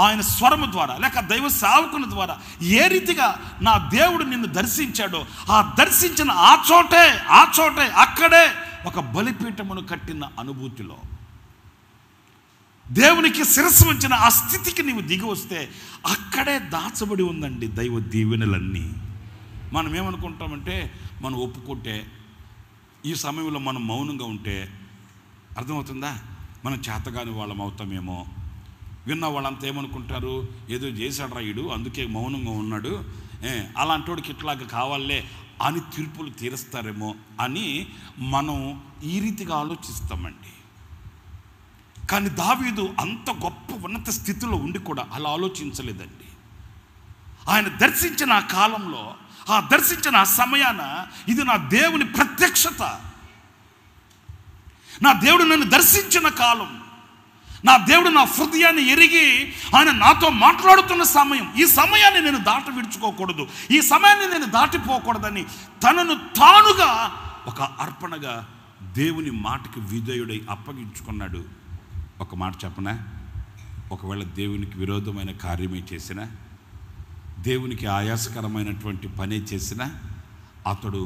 ఆయన స్వరము ద్వారా, లేక దైవ సేవకుల ద్వారా ఏ రీతిగా నా దేవుడు నిన్ను దర్శించాడో ఆ దర్శించిన ఆ చోటే అక్కడే ఒక బలిపీఠమును కట్టిన అనుభూతిలో దేవునికి శిరస్సు వంచిన ఆ స్థితికి నీవు దిగి వస్తే అక్కడే దాచబడి ఉందండి దైవ దీవెనలన్నీ. మనం ఏమనుకుంటామంటే, మనం ఒప్పుకుంటే, ఈ సమయంలో మనం మౌనంగా ఉంటే అర్థమవుతుందా, మనం చేతగాని వాళ్ళం అవుతామేమో. విన్న వాళ్ళంతా ఏమనుకుంటారు, ఏదో చేశాడు రాయుడు అందుకే మౌనంగా ఉన్నాడు, అలాంటి వాడికి ఇట్లాగా కావాలే అని తీర్పులు తీరుస్తారేమో అని మనం ఈ రీతిగా ఆలోచిస్తామండి. కానీ దావీదు అంత గొప్ప ఉన్నత స్థితిలో ఉండి కూడా అలా ఆలోచించలేదండి. ఆయన దర్శించిన ఆ కాలంలో, ఆ దర్శించిన ఆ సమయాన ఇది నా దేవుని ప్రత్యక్షత, నా దేవుడు నన్ను దర్శించిన కాలం, నా దేవుడు నా హృదయాన్ని ఎరిగి ఆయన నాతో మాట్లాడుతున్న సమయం, ఈ సమయాన్ని నేను దాటి విడుచుకోకూడదు, ఈ సమయాన్ని నేను దాటిపోకూడదని తనను తానుగా ఒక అర్పణగా దేవుని మాటకి విధేయుడై అప్పగించుకున్నాడు. ఒక మాట చెప్పనా, ఒకవేళ దేవునికి విరోధమైన కార్యమే చేసినా, దేవునికి ఆయాసకరమైనటువంటి పనే చేసినా, అతడు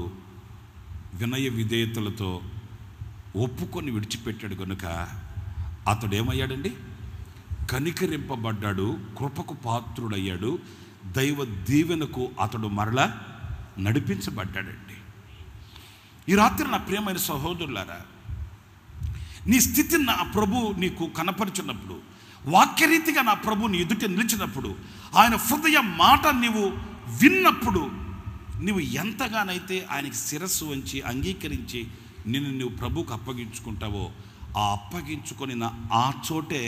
వినయ విధేయతలతో ఒప్పుకొని విడిచిపెట్టాడు కనుక అతడు ఏమయ్యాడండి? కనికరింపబడ్డాడు, కృపకు పాత్రుడయ్యాడు, దైవ దీవెనకు అతడు మరలా నడిపించబడ్డాడండి. ఈ రాత్రి నా ప్రియమైన సహోదరులారా, నీ స్థితిని నా ప్రభు నీకు కనపరిచినప్పుడు, వాక్యరీతిగా నా ప్రభు నీ ఎదుట నిలిచినప్పుడు, ఆయన హృదయ మాట నీవు విన్నప్పుడు, నీవు ఎంతగానైతే ఆయనకి శిరస్సు వంచి అంగీకరించి నిన్ను నువ్వు ప్రభువుకు అప్పగించుకుంటావో, ఆ అప్పగించుకొని ఆ చోటే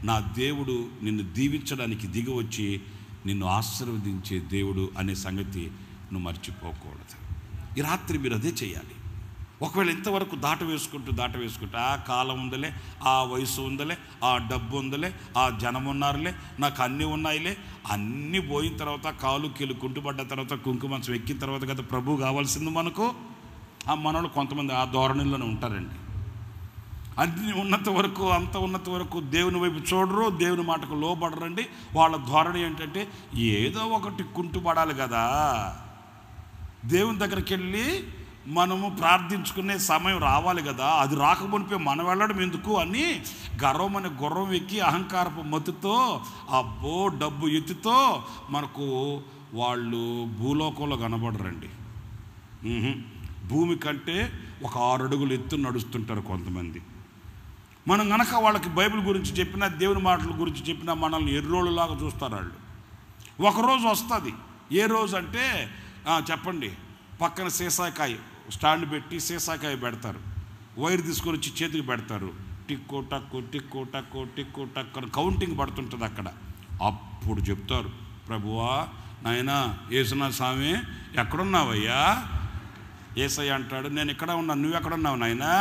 నా దేవుడు నిన్ను దీవించడానికి దిగి వచ్చి నిన్ను ఆశీర్వదించే దేవుడు అనే సంగతి నువ్వు మర్చిపోకూడదు. ఈ రాత్రి మీరు అదే చేయాలి. ఒకవేళ ఇంతవరకు దాట వేసుకుంటూ ఆ కాలం ఉందలే, ఆ వయసు ఉందలే, ఆ డబ్బు ఉందలే, ఆ జనం ఉన్నారులే, నాకు అన్నీ ఉన్నాయిలే, అన్నీ పోయిన తర్వాత కాలు కీలు కుంటుపడ్డ తర్వాత కుంకుమంచం ఎక్కిన తర్వాత కదా ప్రభు కావాల్సింది మనకు. ఆ మనోళ్ళు కొంతమంది ఆ ధోరణిలోనే ఉంటారండి. అన్ని ఉన్నంత వరకు, అంత ఉన్నంత వరకు దేవుని వైపు చూడరు, దేవుని మాటకు లోబడరండి. వాళ్ళ ధోరణి ఏంటంటే ఏదో ఒకటి కుంటుపడాలి కదా, దేవుని దగ్గరికి వెళ్ళి మనము ప్రార్థించుకునే సమయం రావాలి కదా, అది రాకపోతే మనం వెళ్ళడం ఎందుకు అని గర్వమనే గుర్రం ఎక్కి అహంకారపు మత్తుతో, అబ్బో డబ్బు ఎత్తుతో మనకు వాళ్ళు భూలోకంలో కనబడరండి. భూమి కంటే ఒక 6 అడుగులు ఎత్తు నడుస్తుంటారు కొంతమంది. మనం గనక వాళ్ళకి బైబిల్ గురించి చెప్పినా, దేవుని మాటల గురించి చెప్పినా మనల్ని ఎర్రోళ్ళలాగా చూస్తారు వాళ్ళు. ఒకరోజు వస్తుంది. ఏ రోజు అంటే చెప్పండి, పక్కన సీసాకాయ స్టాండ్ పెట్టి సీసాకాయ పెడతారు, వైర్ తీసుకొని వచ్చి చేతికి పెడతారు, టిక్కు టక్కు టిక్కు టక్కు టిక్కు టక్కు అని కౌంటింగ్ పడుతుంటుంది అక్కడ. అప్పుడు చెప్తారు, ప్రభువా నాయనా యేసునాథ స్వామి ఎక్కడున్నావయ్యా? యేసయ్య అంటాడు, నేను ఇక్కడ ఉన్నా, నువ్వు ఎక్కడున్నావు నాయనా?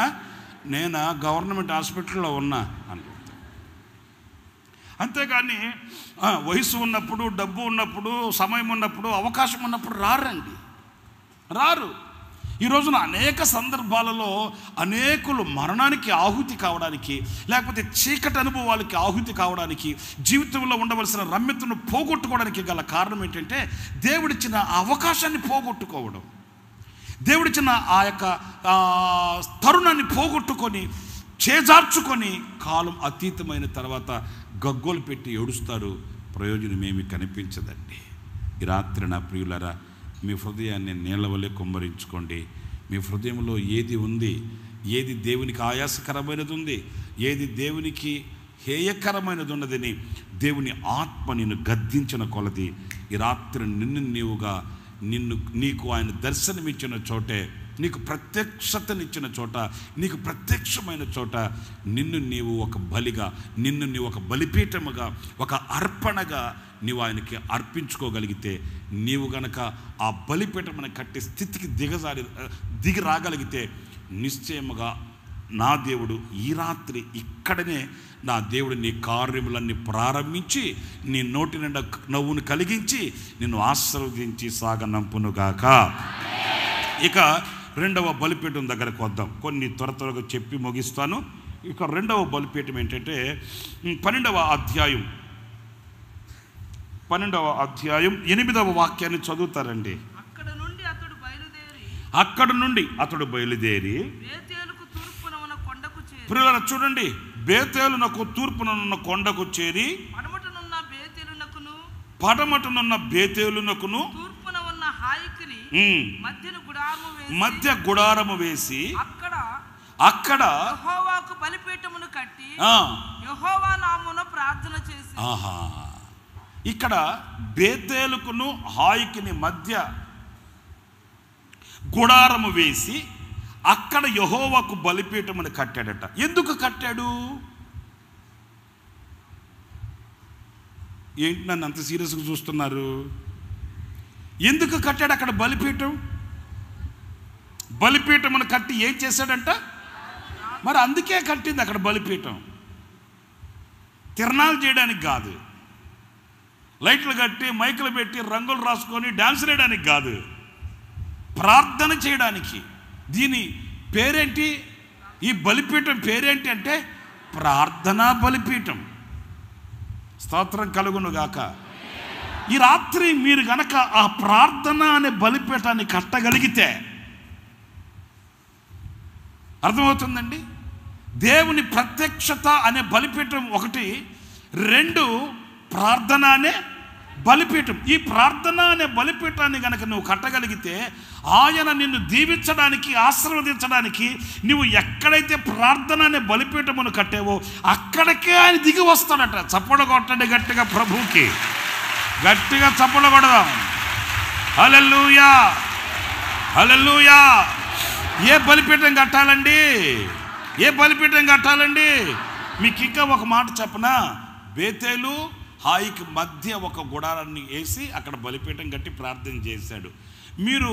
నేను గవర్నమెంట్ హాస్పిటల్లో ఉన్నా అని చెప్తాను. అంతేగాని వయసు ఉన్నప్పుడు, డబ్బు ఉన్నప్పుడు, సమయం ఉన్నప్పుడు, అవకాశం ఉన్నప్పుడు రారు. ఈ రోజున అనేక సందర్భాలలో అనేకులు మరణానికి ఆహుతి కావడానికి, లేకపోతే చీకటి అనుభవాలకి ఆహుతి కావడానికి, జీవితంలో ఉండవలసిన రమ్యతను పోగొట్టుకోవడానికి గల కారణం ఏంటంటే దేవుడిచ్చిన అవకాశాన్ని పోగొట్టుకోవడం, దేవుడిచ్చిన ఆ యొక్క తరుణాన్ని పోగొట్టుకొని చేజార్చుకొని కాలం అతీతమైన తర్వాత గగ్గోలు పెట్టి ఏడుస్తారు. ప్రయోజనం ఏమీ కనిపించదండి. ఈ రాత్రి నా ప్రియులారా, మీ హృదయాన్ని నీళ్ల వలె కుమ్మరించుకోండి. మీ హృదయంలో ఏది ఉంది, ఏది దేవునికి ఆయాసకరమైనది ఉంది, ఏది దేవునికి హేయకరమైనది ఉన్నదని దేవుని ఆత్మ నిన్ను గద్దించిన కొలది ఈ రాత్రి నీకు ఆయన దర్శనమిచ్చిన చోటే, నీకు ప్రత్యక్షతనిచ్చిన చోట, నీకు ప్రత్యక్షమైన చోట నిన్ను నీవు ఒక బలిగా, నిన్ను నీవు ఒక బలిపీఠముగా, ఒక అర్పణగా నీవు ఆయనకి అర్పించుకోగలిగితే, నీవు గనక ఆ బలిపీఠమును కట్టే స్థితికి దిగి రాగలిగితే, నిశ్చయముగా నా దేవుడు ఈ రాత్రి ఇక్కడనే నా దేవుడు నీ కార్యములన్నీ ప్రారంభించి నీ నోటి నిండా నవ్వును కలిగించి నిన్ను ఆశీర్వదించి సాగనంపునుగాక. ఇక రెండవ బలిపీఠం దగ్గరకు వద్దాం. కొన్ని త్వరగా చెప్పి ముగిస్తాను. ఇక రెండవ బలిపీఠం ఏంటంటే 12వ అధ్యాయం 8వ వాక్యాన్ని చదువుతారండి. అక్కడ నుండి అతడు బయలుదేరి ప్రియులారా చూడండి, బేతేలునకు తూర్పునున్న కొండకు చేరి, పడమటనున్న బేతేలునకును మధ్య గుడారము వేసి అక్కడ యెహోవాకు బలిపీఠమును కట్టి యెహోవా నామమున ప్రార్థన చేసి. ఇక్కడ బేతేలుకును హాయికిని మధ్య గుడారము వేసి అక్కడ యెహోవాకు బలిపీఠమును కట్టాడట. ఎందుకు కట్టాడు? ఏంటి నన్ను అంత సీరియస్గా చూస్తున్నారు? ఎందుకు కట్టాడు అక్కడ బలిపీఠం? బలిపీఠమును కట్టి ఏం చేశాడంట? మరి అందుకే కట్టింది అక్కడ బలిపీఠం. తిరణాలు చేయడానికి కాదు, లైట్లు కట్టి మైకులు పెట్టి రంగులు రాసుకొని డాన్స్ వేయడానికి కాదు, ప్రార్థన చేయడానికి. దీని పేరేంటి? ఈ బలిపీఠం పేరేంటి అంటే ప్రార్థనా బలిపీఠం. స్తోత్రం కలుగును గాక. ఈ రాత్రి మీరు గనక ఆ ప్రార్థన అనే బలిపీఠాన్ని కట్టగలిగితే అర్థమవుతుందండి. దేవుని ప్రత్యక్షత అనే బలిపీఠం ఒకటి, 2 ప్రార్థన అనే బలిపీఠం. ఈ ప్రార్థన అనే బలిపీఠాన్ని గనక నువ్వు కట్టగలిగితే ఆయన నిన్ను దీవించడానికి, ఆశీర్వదించడానికి నువ్వు ఎక్కడైతే ప్రార్థన అనే బలిపీఠమును కట్టావో అక్కడికే ఆయన దిగి వస్తాడట. చప్పలు కొట్టండి గట్టిగా, ప్రభువుకి గట్టిగా చప్పలు కొడదాం. హల్లెలూయా, హల్లెలూయా. ఏ బలిపీఠం కట్టాలండి? ఏ బలిపీఠం కట్టాలండి? మీకు ఇంకా ఒక మాట చెప్పనా? బేతేలు హాయికి మధ్య ఒక గుడారాన్ని వేసి అక్కడ బలిపీఠం కట్టి ప్రార్థన చేశాడు. మీరు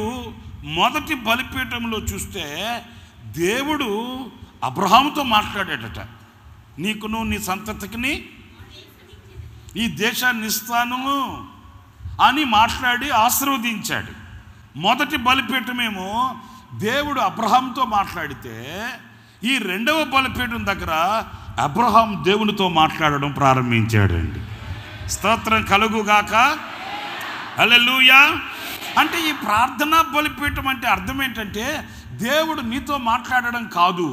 మొదటి బలిపీఠంలో చూస్తే దేవుడు అబ్రహాముతో మాట్లాడాడట. నీకును నీ సంతతికిని ఈ దేశాన్ని ఇస్తాను అని మాట్లాడి ఆశీర్వదించాడు. మొదటి బలిపీఠమేమో దేవుడు అబ్రహాంతో మాట్లాడితే, ఈ 2వ బలిపీఠం దగ్గర అబ్రహాం దేవునితో మాట్లాడడం ప్రారంభించాడండి. స్తోత్రం కలుగుగాక. హల్లెలూయా. అంటే ఈ ప్రార్థనా బలిపీఠం అంటే అర్థం ఏంటంటే దేవుడు నీతో మాట్లాడడం కాదు,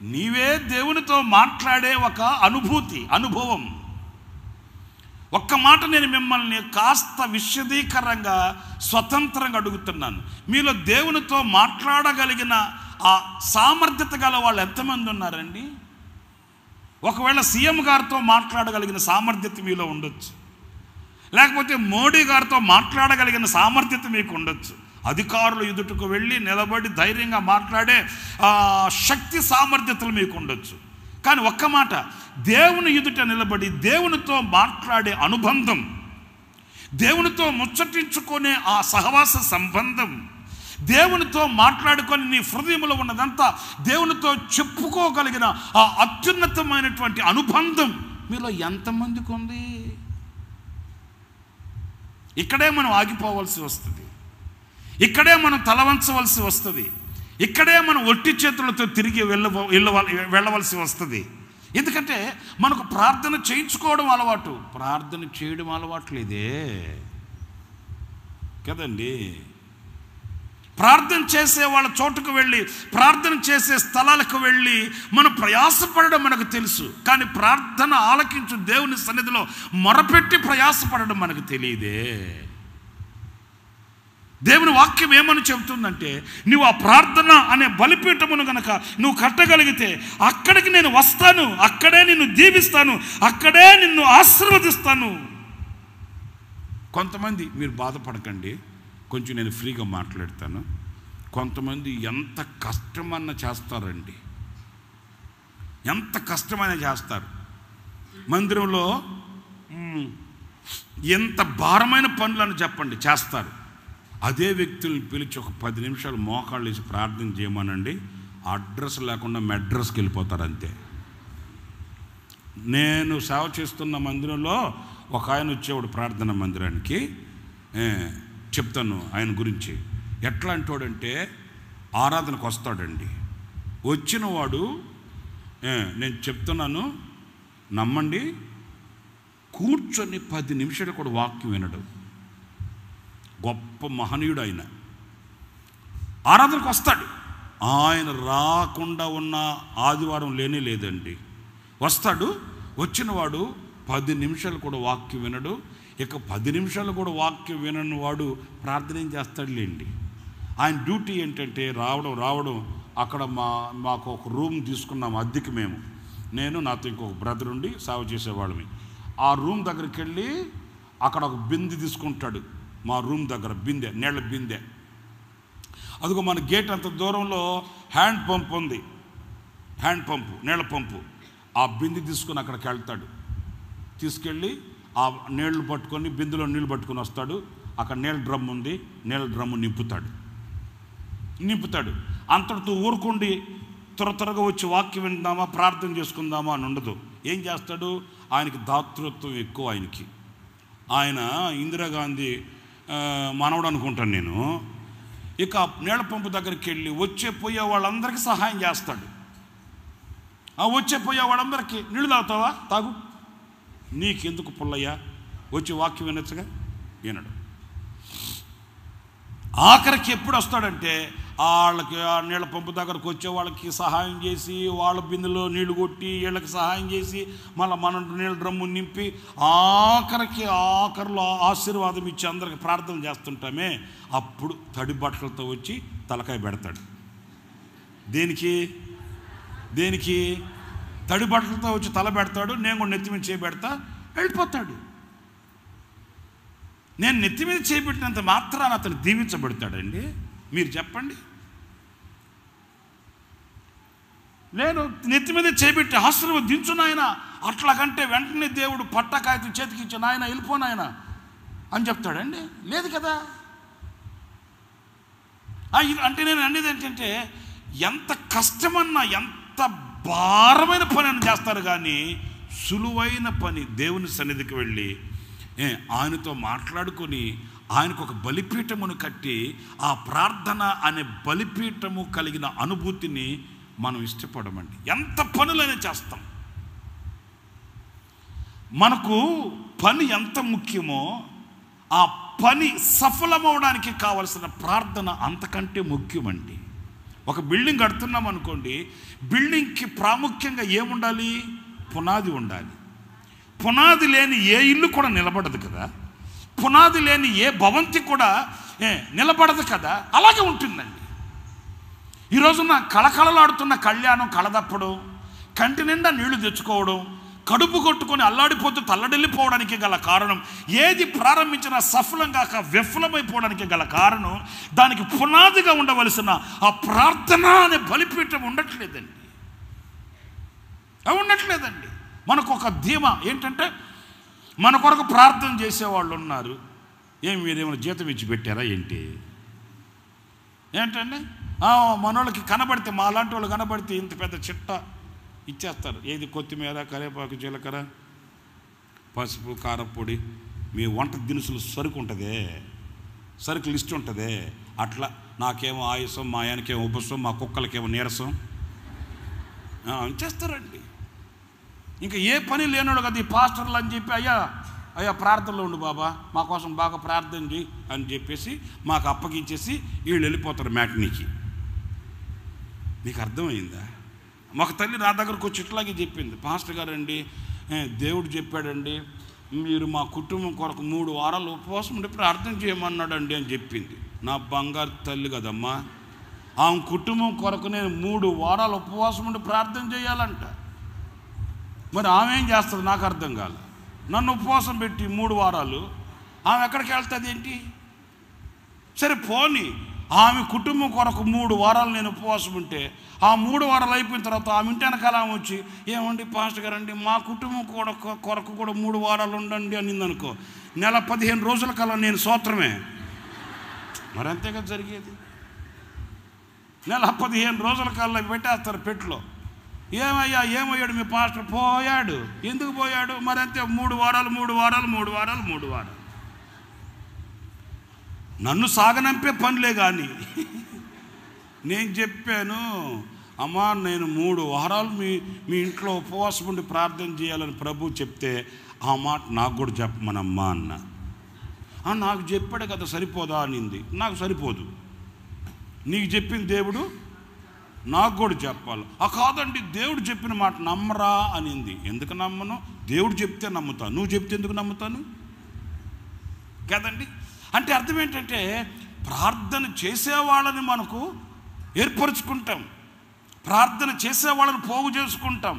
నీవే దేవునితో మాట్లాడే ఒక అనుభవం. ఒక్క మాట నేను మిమ్మల్ని కాస్త విశదీకరంగా స్వతంత్రంగా అడుగుతున్నాను. మీలో దేవునితో మాట్లాడగలిగిన ఆ సామర్థ్యత గల వాళ్ళు ఎంతమంది ఉన్నారండి? ఒకవేళ సీఎం గారితో మాట్లాడగలిగిన సామర్థ్యత మీలో ఉండొచ్చు, లేకపోతే మోడీ గారితో మాట్లాడగలిగిన సామర్థ్యత మీకు ఉండొచ్చు. అధికారులు ఎదుటకు వెళ్ళి నిలబడి ధైర్యంగా మాట్లాడే శక్తి సామర్థ్యతలు మీకు ఉండొచ్చు. కానీ ఒక్క మాట, దేవుని ఎదుట నిలబడి దేవునితో మాట్లాడే అనుబంధం, దేవునితో ముచ్చటించుకునే ఆ సహవాస సంబంధం, దేవునితో మాట్లాడుకొని నీ హృదయంలో ఉన్నదంతా దేవునితో చెప్పుకోగలిగిన ఆ అత్యున్నతమైనటువంటి అనుబంధం మీలో ఎంతమందికి ఉంది? ఇక్కడే మనం ఆగిపోవలసి వస్తుంది, ఇక్కడే మనం తలవంచవలసి వస్తుంది, ఇక్కడే మనం ఒట్టి చేతులతో తిరిగి వెళ్ళవలసి వస్తుంది. ఎందుకంటే మనకు ప్రార్థన చేయించుకోవడం అలవాటు, ప్రార్థన చేయడం అలవాటు లేదే కదండి. ప్రార్థన చేసే వాళ్ళ చోటుకు వెళ్ళి, ప్రార్థన చేసే స్థలాలకు వెళ్ళి మనం ప్రయాసపడడం మనకు తెలుసు, కానీ ప్రార్థన ఆలకించు దేవుని సన్నిధిలో మొరపెట్టి ప్రయాసపడడం మనకు తెలియదే. దేవుని వాక్యం ఏమని చెబుతుందంటే, నువ్వు ఆ ప్రార్థన అనే బలిపీఠమును గనక నువ్వు కట్టగలిగితే అక్కడికి నేను వస్తాను, అక్కడే నిన్ను దీవిస్తాను, అక్కడే నిన్ను ఆశీర్వదిస్తాను. కొంతమంది, మీరు బాధపడకండి, కొంచెం నేను ఫ్రీగా మాట్లాడతాను. కొంతమంది ఎంత కష్టమన్నా చేస్తారండి, ఎంత కష్టమైనా చేస్తారు. మందిరంలో ఎంత భారమైన పనులను చెప్పండి చేస్తారు. అదే వ్యక్తుల్ని పిలిచి ఒక 10 నిమిషాలు మోకాళ్ళు వేసి ప్రార్థన చేయమనండి, అడ్రస్ లేకుండా మెడ్రస్కి వెళ్ళిపోతారు అంతే. నేను సేవ చేస్తున్న మందిరంలో ఒక ఆయన వచ్చేవాడు ప్రార్థన మందిరానికి. చెప్తాను ఆయన గురించి. ఎట్లా అంటాడంటే, ఆరాధనకు వస్తాడండి, వచ్చిన వాడు నేను చెప్తున్నాను నమ్మండి, కూర్చొని 10 నిమిషాలు కూడా వాక్యం వినడు. గొప్ప మహనీయుడు ఆయన. ఆరాధనకు వస్తాడు, ఆయన రాకుండా ఉన్న ఆదివారం లేనే లేదండి. వస్తాడు, వచ్చినవాడు 10 నిమిషాలు కూడా వాక్యం వినడు. ఇక 10 నిమిషాలు కూడా వాక్యం వినని వాడు ప్రార్థన ఏం చేస్తాడులేండి. ఆయన డ్యూటీ ఏంటంటే రావడం. అక్కడ మాకు ఒక రూమ్ తీసుకున్నాం అద్దెకి మేము, నేను నాతో ఇంకొక బ్రదర్ ఉండి సేవ చేసేవాళ్ళమి. ఆ రూమ్ దగ్గరికి వెళ్ళి అక్కడ ఒక బిందె తీసుకుంటాడు. మా రూమ్ దగ్గర బిందె, నీళ్ళ బిందె. అదిగో మన గేట్ అంత దూరంలో హ్యాండ్ పంప్ ఉంది, హ్యాండ్ పంపు, నీళ్ళ పంపు. ఆ బిందె తీసుకొని అక్కడికి వెళ్తాడు. తీసుకెళ్ళి ఆ నీళ్లు పట్టుకొని, బిందెలో నీళ్ళు పట్టుకొని వస్తాడు. అక్కడ నీళ్ళ డ్రమ్ ఉంది, నీళ్ళ డ్రమ్ము నింపుతాడు. అంతటితో ఊరుకుండి త్వరగా వచ్చి వాక్యం విందామా, ప్రార్థన చేసుకుందామా అని ఉండదు. ఏం చేస్తాడు? ఆయనకి దాతృత్వం ఎక్కువ. ఆయన ఇందిరాగాంధీ మనవడు అనుకుంటాను నేను. ఇక నీళ్ళ పంపు దగ్గరికి వెళ్ళి వచ్చే పోయే వాళ్ళందరికీ సహాయం చేస్తాడు. ఆ వచ్చే పోయే వాళ్ళందరికీ నీళ్ళు తాగుతావా, తాగు, నీకెందుకు పుల్లయ్యా, వచ్చి వాక్యం వినొచ్చుగా, వినడు. ఆఖరికి ఎప్పుడు వస్తాడంటే వాళ్ళకి ఆ నీళ్ళ పంపు దగ్గరకు వచ్చే వాళ్ళకి సహాయం చేసి, వాళ్ళ బిందెలో నీళ్లు కొట్టి వీళ్ళకి సహాయం చేసి, మళ్ళీ మనం నీళ్ళ డ్రమ్ము నింపి ఆఖరిలో ఆశీర్వాదం ఇచ్చి అందరికి ప్రార్థన చేస్తుంటామే, అప్పుడు తడి బట్టలతో వచ్చి తలకాయ పెడతాడు. దేనికి తడి బట్టలతో వచ్చి తల పెడతాడు. నేను కూడా నెత్తి మీద చేయబెడతా, వెళ్ళిపోతాడు. నేను నెత్తి మీద చేయబెట్టినంత మాత్రాన అతను దీవించబడతాడండి? మీరు చెప్పండి. నేను నెత్తి మీద చేయబెట్టి ఆశీర్వదించు నాయన, అట్లాగంటే వెంటనే దేవుడు పట్టకాయతు చేతికి ఇచ్చి నాయన వెళ్ళిపోనాయన అని చెప్తాడండి? లేదు కదా. అంటే నేను అనేది ఏంటంటే, ఎంత కష్టమన్నా ఎంత భారమైన పని అని చేస్తారు, కానీ సులువైన పని దేవుని సన్నిధికి వెళ్ళి ఆయనతో మాట్లాడుకొని ఆయనకు ఒక బలిపీఠమును కట్టి ఆ ప్రార్థన అనే బలిపీఠము కలిగిన అనుభూతిని మనం ఇష్టపడమండి. ఎంత పనులనే చేస్తాం. మనకు పని ఎంత ముఖ్యమో ఆ పని సఫలమవడానికి కావలసిన ప్రార్థన అంతకంటే ముఖ్యమండి. ఒక బిల్డింగ్ కడుతున్నాం అనుకోండి, బిల్డింగ్కి ప్రాముఖ్యంగా ఏముండాలి? పునాది ఉండాలి. పునాది లేని ఏ ఇల్లు కూడా నిలబడదు కదా, పునాది లేని ఏ భవంతి కూడా నిలబడదు కదా. అలాగే ఉంటుందండి. ఈరోజున కళకళలాడుతున్న కళ్యాణం కళదప్పడం, కంటి నిండా నీళ్లు తెచ్చుకోవడం, కడుపు కొట్టుకొని అల్లాడిపోతూ తల్లడిల్లిపోవడానికి గల కారణం, ఏది ప్రారంభించినా సఫలం కాక విఫలమైపోవడానికి గల కారణం, దానికి పునాదిగా ఉండవలసిన ఆ ప్రార్థన అనే బలిపీఠం ఉండట్లేదండి. మనకు ఒక ధీమా ఏంటంటే, మన కొరకు ప్రార్థన చేసేవాళ్ళు ఉన్నారు. మీరేమైనా జీతం ఇచ్చి పెట్టారా ఏంటండి? మనోళ్ళకి కనబడితే, మా లాంటి వాళ్ళు కనబడితే ఇంత పెద్ద చిట్ట ఇచ్చేస్తారు. ఏది కొత్తిమీర, కరివేపాకు, జీలకర్ర, పసుపు, కారపొడి, మీ వంట దినుసులు సరుకు ఉంటుందే, సరుకు లిస్ట్ ఉంటుందే, అట్లా నాకేమో ఆయుసం, మా ఆయనకేమో ఉపసం, మా కుక్కలకేమో నీరసం చేస్తారండి. ఇంకా ఏ పని లేనోడు కదా ఈ పాస్టర్లు అని చెప్పి, అయ్యా ప్రార్థనలో ఉండు బాబా, మా కోసం బాగా ప్రార్థన చేయి అని చెప్పేసి మాకు అప్పగించేసి వీళ్ళు వెళ్ళిపోతారు మ్యాట్నీకి. నీకు అర్థమైందా? ఒక తల్లి నా దగ్గరకు వచ్చి ఇట్లాగే చెప్పింది, పాస్టర్ గారండి, దేవుడు చెప్పాడండి మీరు మా కుటుంబం కొరకు 3 వారాలు ఉపవాసం ఉండి ప్రార్థన చేయమన్నాడండి అని చెప్పింది. నా బంగారు తల్లి కదమ్మా, ఆమె కుటుంబం కొరకు నేను 3 వారాలు ఉపవాసం ఉండి ప్రార్థన చేయాలంట. మరి ఆమె ఏం చేస్తుంది నాకు అర్థం కాలే. నన్ను ఉపవాసం పెట్టి 3 వారాలు ఆమె ఎక్కడికి వెళ్తుంది ఏంటి? సరే పోనీ, ఆమె కుటుంబం కొరకు 3 వారాలు నేను ఉపవాసం ఉంటే, ఆ 3 వారాలు అయిపోయిన తర్వాత ఆమె ఇంటి వెనకాల ఆమె వచ్చి, ఏమండి పాస్టర్ గారండి మా కుటుంబం కొరకు కూడా 3 వారాలు ఉండండి అనింది అనుకో, నెల 15 రోజుల కల్లా నేను సూత్రమే. మరి అంతే కదా జరిగేది. నెల 15 రోజుల కల్లా పెట్టేస్తారు పెట్టులో. ఏమయ్యాడు మీ పాస్టర్? పోయాడు. ఎందుకు పోయాడు? మరి అంతే, 3 వారాలు. నన్ను సాగనంపే పనులే. కానీ నేను చెప్పాను, అమ్మా నేను 3 వారాలు మీ ఇంట్లో ఉపవాసం ఉండి ప్రార్థన చేయాలని ప్రభు చెప్తే, ఆ మాట నాకు కూడా చెప్పమనమ్మా అన్న. నాకు చెప్పాడు కదా సరిపోదా అనింది. నాకు సరిపోదు, నీకు చెప్పిన దేవుడు నాకు కూడా చెప్పాలి. కాదండి దేవుడు చెప్పిన మాట నమ్మరా అనింది. ఎందుకు నమ్మను? దేవుడు చెప్తే నమ్ముతాను, నువ్వు చెప్తే ఎందుకు నమ్ముతాను కదండి. అంటే అర్థం ఏంటంటే, ప్రార్థన చేసేవాళ్ళని మనకు ఏర్పరచుకుంటాం, ప్రార్థన చేసేవాళ్ళని పోగు చేసుకుంటాం,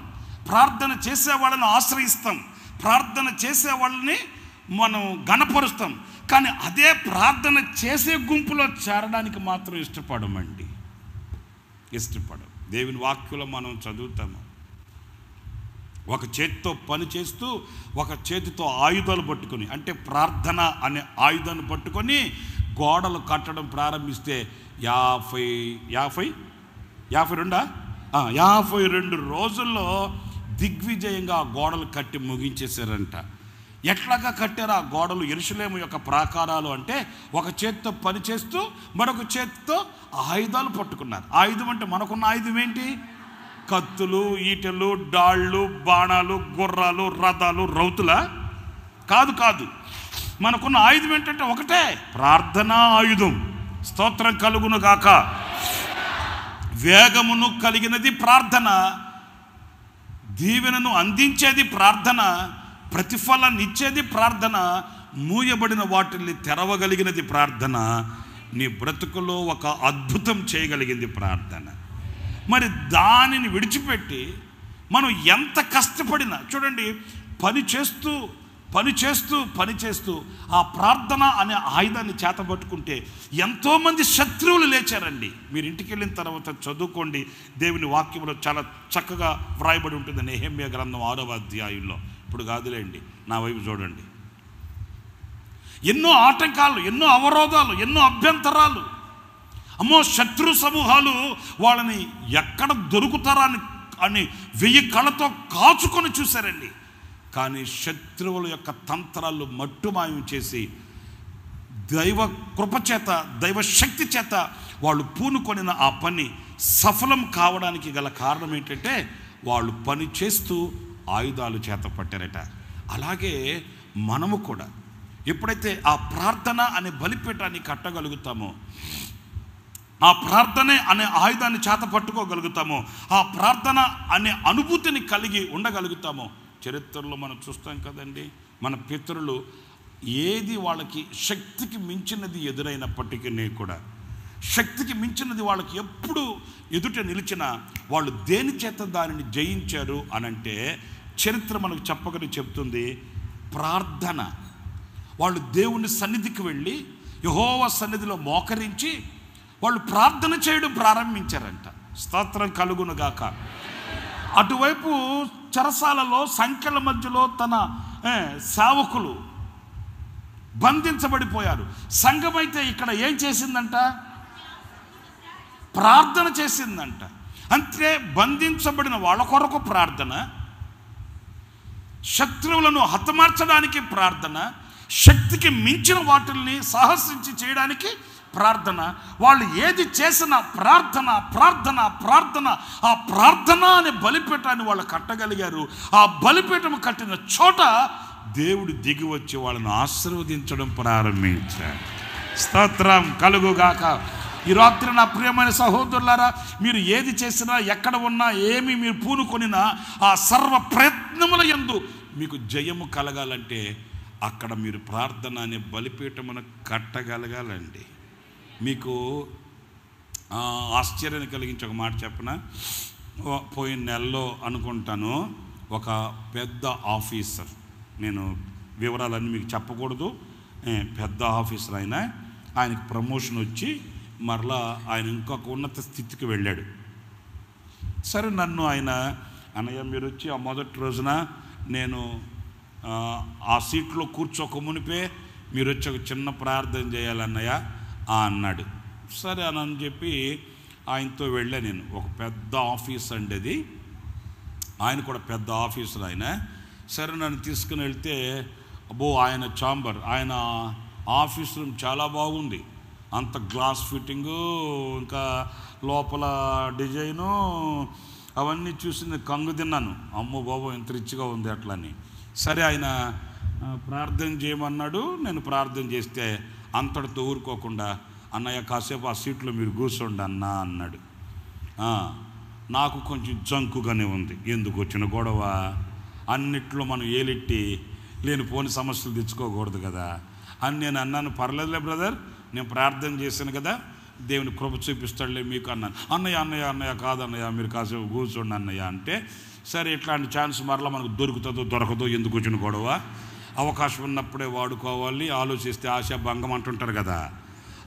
ప్రార్థన చేసేవాళ్ళని ఆశ్రయిస్తాం, ప్రార్థన చేసేవాళ్ళని మనం గణపరుస్తాం. కానీ అదే ప్రార్థన చేసే గుంపులో చేరడానికి మాత్రం ఇష్టపడమండి. దేవుని వాక్యంలో మనం చదువుతాము, ఒక చేతితో పని చేస్తూ ఒక చేతితో ఆయుధాలు పట్టుకొని, అంటే ప్రార్థన అనే ఆయుధాన్ని పట్టుకొని గోడలు కట్టడం ప్రారంభిస్తే 52 రోజుల్లో దిగ్విజయంగా గోడలు కట్టి ముగించేశారంట. ఎట్లాగా కట్టారు ఆ గోడలు యెరూషలేము యొక్క ప్రాకారాలు అంటే, ఒక చేత్తో పని చేస్తూ మరొక చేత్తో ఆయుధాలు పట్టుకున్నారు. ఆయుధం అంటే మనకున్న ఆయుధం ఏంటి? కత్తులు, ఈటెలు, డాళ్ళు, బాణాలు, గుర్రాలు, రథాలు, రౌతుల కాదు కాదు. మనకున్న ఆయుధం ఏంటంటే ఒకటే, ప్రార్థనా ఆయుధం. స్తోత్రం కలుగును గాక. వేగమును కలిగినది ప్రార్థన, దీవెనను అందించేది ప్రార్థన, ప్రతిఫలాన్ని ఇచ్చేది ప్రార్థన, మూయబడిన వాటిని తెరవగలిగినది ప్రార్థన, నీ బ్రతుకులో ఒక అద్భుతం చేయగలిగింది ప్రార్థన. మరి దానిని విడిచిపెట్టి మనం ఎంత కష్టపడినా, చూడండి, పని చేస్తూ ఆ ప్రార్థన అనే ఆయుధాన్ని చేతబట్టుకుంటే ఎంతోమంది శత్రువులు లేచారండి. మీరు ఇంటికి వెళ్ళిన తర్వాత చదువుకోండి, దేవుని వాక్యంలో చాలా చక్కగా వ్రాయబడి ఉంటుంది. నెహెమ్యా గ్రంథం 6వ అధ్యాయంలో. ఇప్పుడు కాదులేండి, నా వైపు చూడండి. ఎన్నో ఆటంకాలు, ఎన్నో అవరోధాలు, ఎన్నో అభ్యంతరాలు. అమ్మో, శత్రు సమూహాలు వాళ్ళని ఎక్కడ దొరుకుతారా అని 1000 కళ్ళతో కాచుకొని చూశారండి. కానీ శత్రువుల యొక్క తంత్రాలు మట్టుమాయం చేసి దైవ కృపచేత, దైవ శక్తి చేత వాళ్ళు పూనుకొనిన ఆ పని సఫలం కావడానికి గల కారణం ఏంటంటే, వాళ్ళు పని చేస్తూ ఆయుధాలు చేత పట్టారట. అలాగే మనము కూడా ఎప్పుడైతే ఆ ప్రార్థన అనే బలిపీఠాన్ని కట్టగలుగుతామో, ఆ ప్రార్థనే అనే ఆయుధాన్ని చేత పట్టుకోగలుగుతామో, ఆ ప్రార్థన అనే అనుభూతిని కలిగి ఉండగలుగుతామో, చరిత్రలో మనం చూస్తాం కదండి, మన పితరులు ఏది వాళ్ళకి శక్తికి మించినది ఎదురైనప్పటికీ కూడా, శక్తికి మించినది వాళ్ళకి ఎప్పుడు ఎదుట నిలిచినా వాళ్ళు దేని చేత దానిని జయించారు అనంటే, చరిత్ర మనకు చెప్పగలి చెప్తుంది, ప్రార్థన. వాళ్ళు దేవుని సన్నిధికి వెళ్ళి యెహోవా సన్నిధిలో మోకరించి వాళ్ళు ప్రార్థన చేయడం ప్రారంభించారంట. స్తోత్రం కలుగునుగాక. అటువైపు చెరసాలలో సంఖ్యల మధ్యలో తన సేవకులు బంధించబడిపోయారు. సంఘమైతే ఇక్కడ ఏం చేసిందంట? ప్రార్థన చేసిందంట. అంటే బంధించబడిన వాళ్ళ కొరకు ప్రార్థన, శత్రువులను హతమార్చడానికి ప్రార్థన, శక్తికి మించిన వాటిల్ని సాహసించి చేయడానికి ప్రార్థన. వాళ్ళు ఏది చేసినా ప్రార్థన ప్రార్థన ప్రార్థన. ఆ ప్రార్థన అనే బలిపీఠాన్ని వాళ్ళు కట్టగలిగారు. ఆ బలిపీఠం కట్టిన చోట దేవుడు దిగి వచ్చి వాళ్ళని ఆశీర్వదించడం ప్రారంభించాడు. స్తోత్రం కలుగుగాక. ఈ రాత్రి నా ప్రియమైన సహోదరులారా, మీరు ఏది చేసినా, ఎక్కడ ఉన్నా, ఏమి మీరు పూనుకొనినా, ఆ సర్వ ప్రయత్నముల యందు మీకు జయము కలగాలంటే అక్కడ మీరు ప్రార్థన అనే బలిపీఠమును కట్టగలగాలండి. మీకు ఆశ్చర్యాన్ని కలిగించి ఒక మాట చెప్పనా? పోయిన నెలలో అనుకుంటాను, ఒక పెద్ద ఆఫీసర్, నేను వివరాలన్నీ మీకు చెప్పకూడదు, పెద్ద ఆఫీసర్ ఆయనకి ప్రమోషన్ వచ్చి మరలా ఆయన ఇంకొక ఉన్నత స్థితికి వెళ్ళాడు. సరే, నన్ను ఆయన, అన్నయ్య మీరు వచ్చి ఆ మొదటి రోజున నేను ఆ సీట్లో కూర్చోక మునిపే మీరు వచ్చి ఒక చిన్న ప్రార్థన చేయాలన్నయ్య అన్నాడు. సరే అని చెప్పి ఆయనతో వెళ్ళా. నేను ఒక పెద్ద ఆఫీస్ అండి అది, ఆయన కూడా పెద్ద ఆఫీసర్ ఆయన. సరే, నన్ను తీసుకుని వెళ్తే అబ్బో, ఆయన ఛాంబర్, ఆయన ఆఫీస్ రూమ్ చాలా బాగుంది. అంత గ్లాస్ ఫిట్టింగు, ఇంకా లోపల డిజైను, అవన్నీ చూసి కంగు తిన్నాను. అమ్మో బాబు, ఎంత రిచ్గా ఉంది అట్లా అని. సరే, ఆయన ప్రార్థన చేయమన్నాడు. నేను ప్రార్థన చేస్తే అంతటితో ఊరుకోకుండా, అన్నయ్య కాసేపు ఆ సీట్లో మీరు కూర్చోండి అన్నా అన్నాడు. నాకు కొంచెం జంకుగానే ఉంది. ఎందుకు వచ్చిన గొడవ? అన్నిట్లో మనం ఏలెట్టి లేనిపోని సమస్యలు తెచ్చుకోకూడదు కదా అని నేను అన్నాను. పర్లేదులే బ్రదర్, నేను ప్రార్థన చేశాను కదా, దేవుని కృప చూపిస్తాడులే మీకు అన్నాను. అన్నయ్య కాదన్నయ్య, మీరు కాసేపు కూర్చోండి అన్నయ్య అంటే, సరే ఇట్లాంటి ఛాన్స్ మరలా మనకు దొరుకుతుందో దొరకదో, ఎందుకు వచ్చిన గొడవ, అవకాశం ఉన్నప్పుడే వాడుకోవాలి, ఆలోచిస్తే ఆశ భంగం అంటుంటారు కదా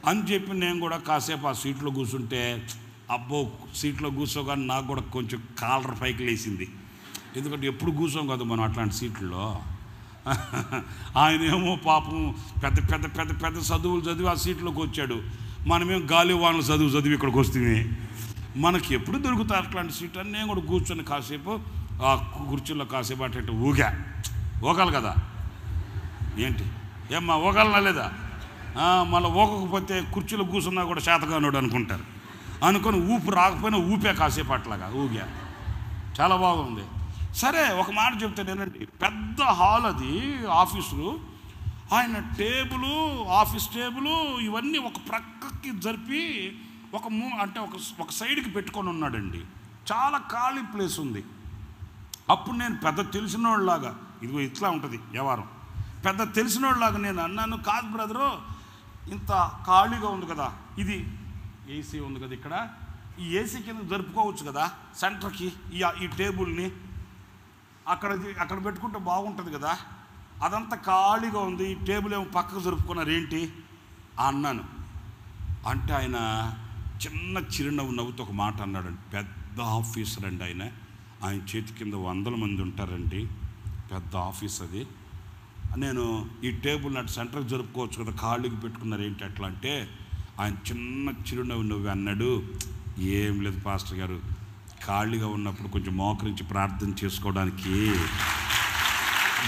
అని చెప్పి నేను కూడా కాసేపు ఆ సీట్లో కూర్చుంటే, అబ్బో సీట్లో కూర్చోగానే నాకు కూడా కొంచెం కాలర్ పైకి లేచింది. ఎందుకంటే ఎప్పుడు కూర్చోం కదా మనం అట్లాంటి సీట్లలో. ఆయనేమో పాపం పెద్ద పెద్ద పెద్ద పెద్ద చదువులు చదివి ఆ సీట్లోకి వచ్చాడు. మనమేం గాలి వానలు చదివి ఇక్కడికి వస్తుంది. మనకి ఎప్పుడు దొరుకుతాయి అట్లాంటి సీట్ అని నేను కూడా కూర్చొని కాసేపు ఆ కుర్చీలో కాసేపు అటు ఊగాలి కదా. ఏంటి ఏమ్మా ఊగలనా లేదా? మళ్ళీ ఊగకపోతే కుర్చీలో కూర్చున్నా కూడా శాతగానోడు అనుకుంటారు. అనుకొని ఊపు రాకపోయినా ఊపే కాసేపు అట్లాగా ఊగా. చాలా బాగుంది. సరే, ఒక మాట చెప్తే నేనండి, పెద్ద హాల్ అది, ఆఫీసులు. ఆయన టేబులు, ఆఫీస్ టేబులు ఇవన్నీ ఒక ప్రక్కకి జరిపి అంటే ఒక సైడ్కి పెట్టుకొని ఉన్నాడండి. చాలా ఖాళీ ప్లేస్ ఉంది. అప్పుడు నేను పెద్ద తెలిసినోళ్ళలాగా, ఇదిగో ఇట్లా ఉంటుంది వ్యవహారం, పెద్ద తెలిసినోళ్ళలాగా నేను అన్నాను, కాదు బ్రదరు, ఇంత ఖాళీగా ఉంది కదా, ఇది ఏసీ ఉంది కదా ఇక్కడ, ఈ ఏసీ కింద జరుపుకోవచ్చు కదా సెంటర్కి ఈ టేబుల్ని, అక్కడ పెట్టుకుంటే బాగుంటుంది కదా, అదంతా ఖాళీగా ఉంది, ఈ టేబుల్ ఏమో పక్కకు జరుపుకున్నారు ఏంటి అన్నాను. అంటే ఆయన చిన్న చిరునవ్వు నవ్వుతో ఒక మాట అన్నాడండి. పెద్ద ఆఫీసర్ అండి ఆయన చేతి కింద 100 మంది ఉంటారండి, పెద్ద ఆఫీస్ అది. నేను ఈ టేబుల్ నాటి సెంటర్కి జరుపుకోవచ్చు కదా, ఖాళీకి పెట్టుకున్నారు ఏంటి అట్లా అంటే ఆయన చిన్న చిరునవ్వు అన్నాడు, ఏం లేదు పాస్టర్ గారు, ఖాళీగా ఉన్నప్పుడు కొంచెం మోకరించి ప్రార్థన చేసుకోవడానికి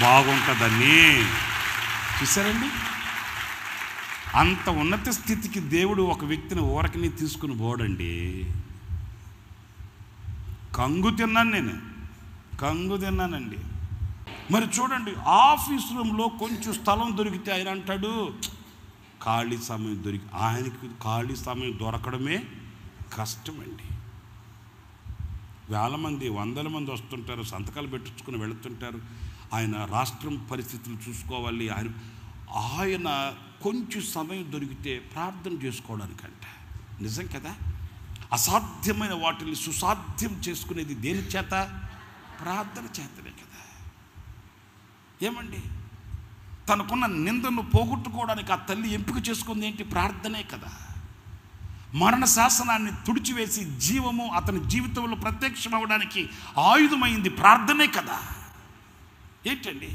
బాగుంటుందని. చూసారండి, అంత ఉన్నత స్థితికి దేవుడు ఒక వ్యక్తిని ఊరకని తీసుకుని పోడండి. కంగు తిన్నానండి. మరి చూడండి, ఆఫీస్ రూమ్లో కొంచెం స్థలం దొరికితే ఆయన అంటాడు ఖాళీ సమయం ఆయనకి ఖాళీ సమయం దొరకడమే కష్టమండి. వేల మంది 100 మంది వస్తుంటారు, సంతకాలు పెట్టించుకుని వెళుతుంటారు. ఆయన రాష్ట్రం పరిస్థితులు చూసుకోవాలి. ఆయన కొంచెం సమయం దొరికితే ప్రార్థన చేసుకోవడానికంట. నిజం కదా, అసాధ్యమైన వాటిని సుసాధ్యం చేసుకునేది దేని చేత? ప్రార్థన చేతనే కదా. ఏమండి, తనకున్న నిందను పోగొట్టుకోవడానికి ఆ తల్లి ఎంపిక చేసుకుంది ఏంటి? ప్రార్థనే కదా. మరణ శాసనాన్ని తుడిచివేసి జీవము అతని జీవితంలో ప్రత్యక్షం అవ్వడానికి ఆయుధమైంది ప్రార్థనే కదా. ఏంటండి,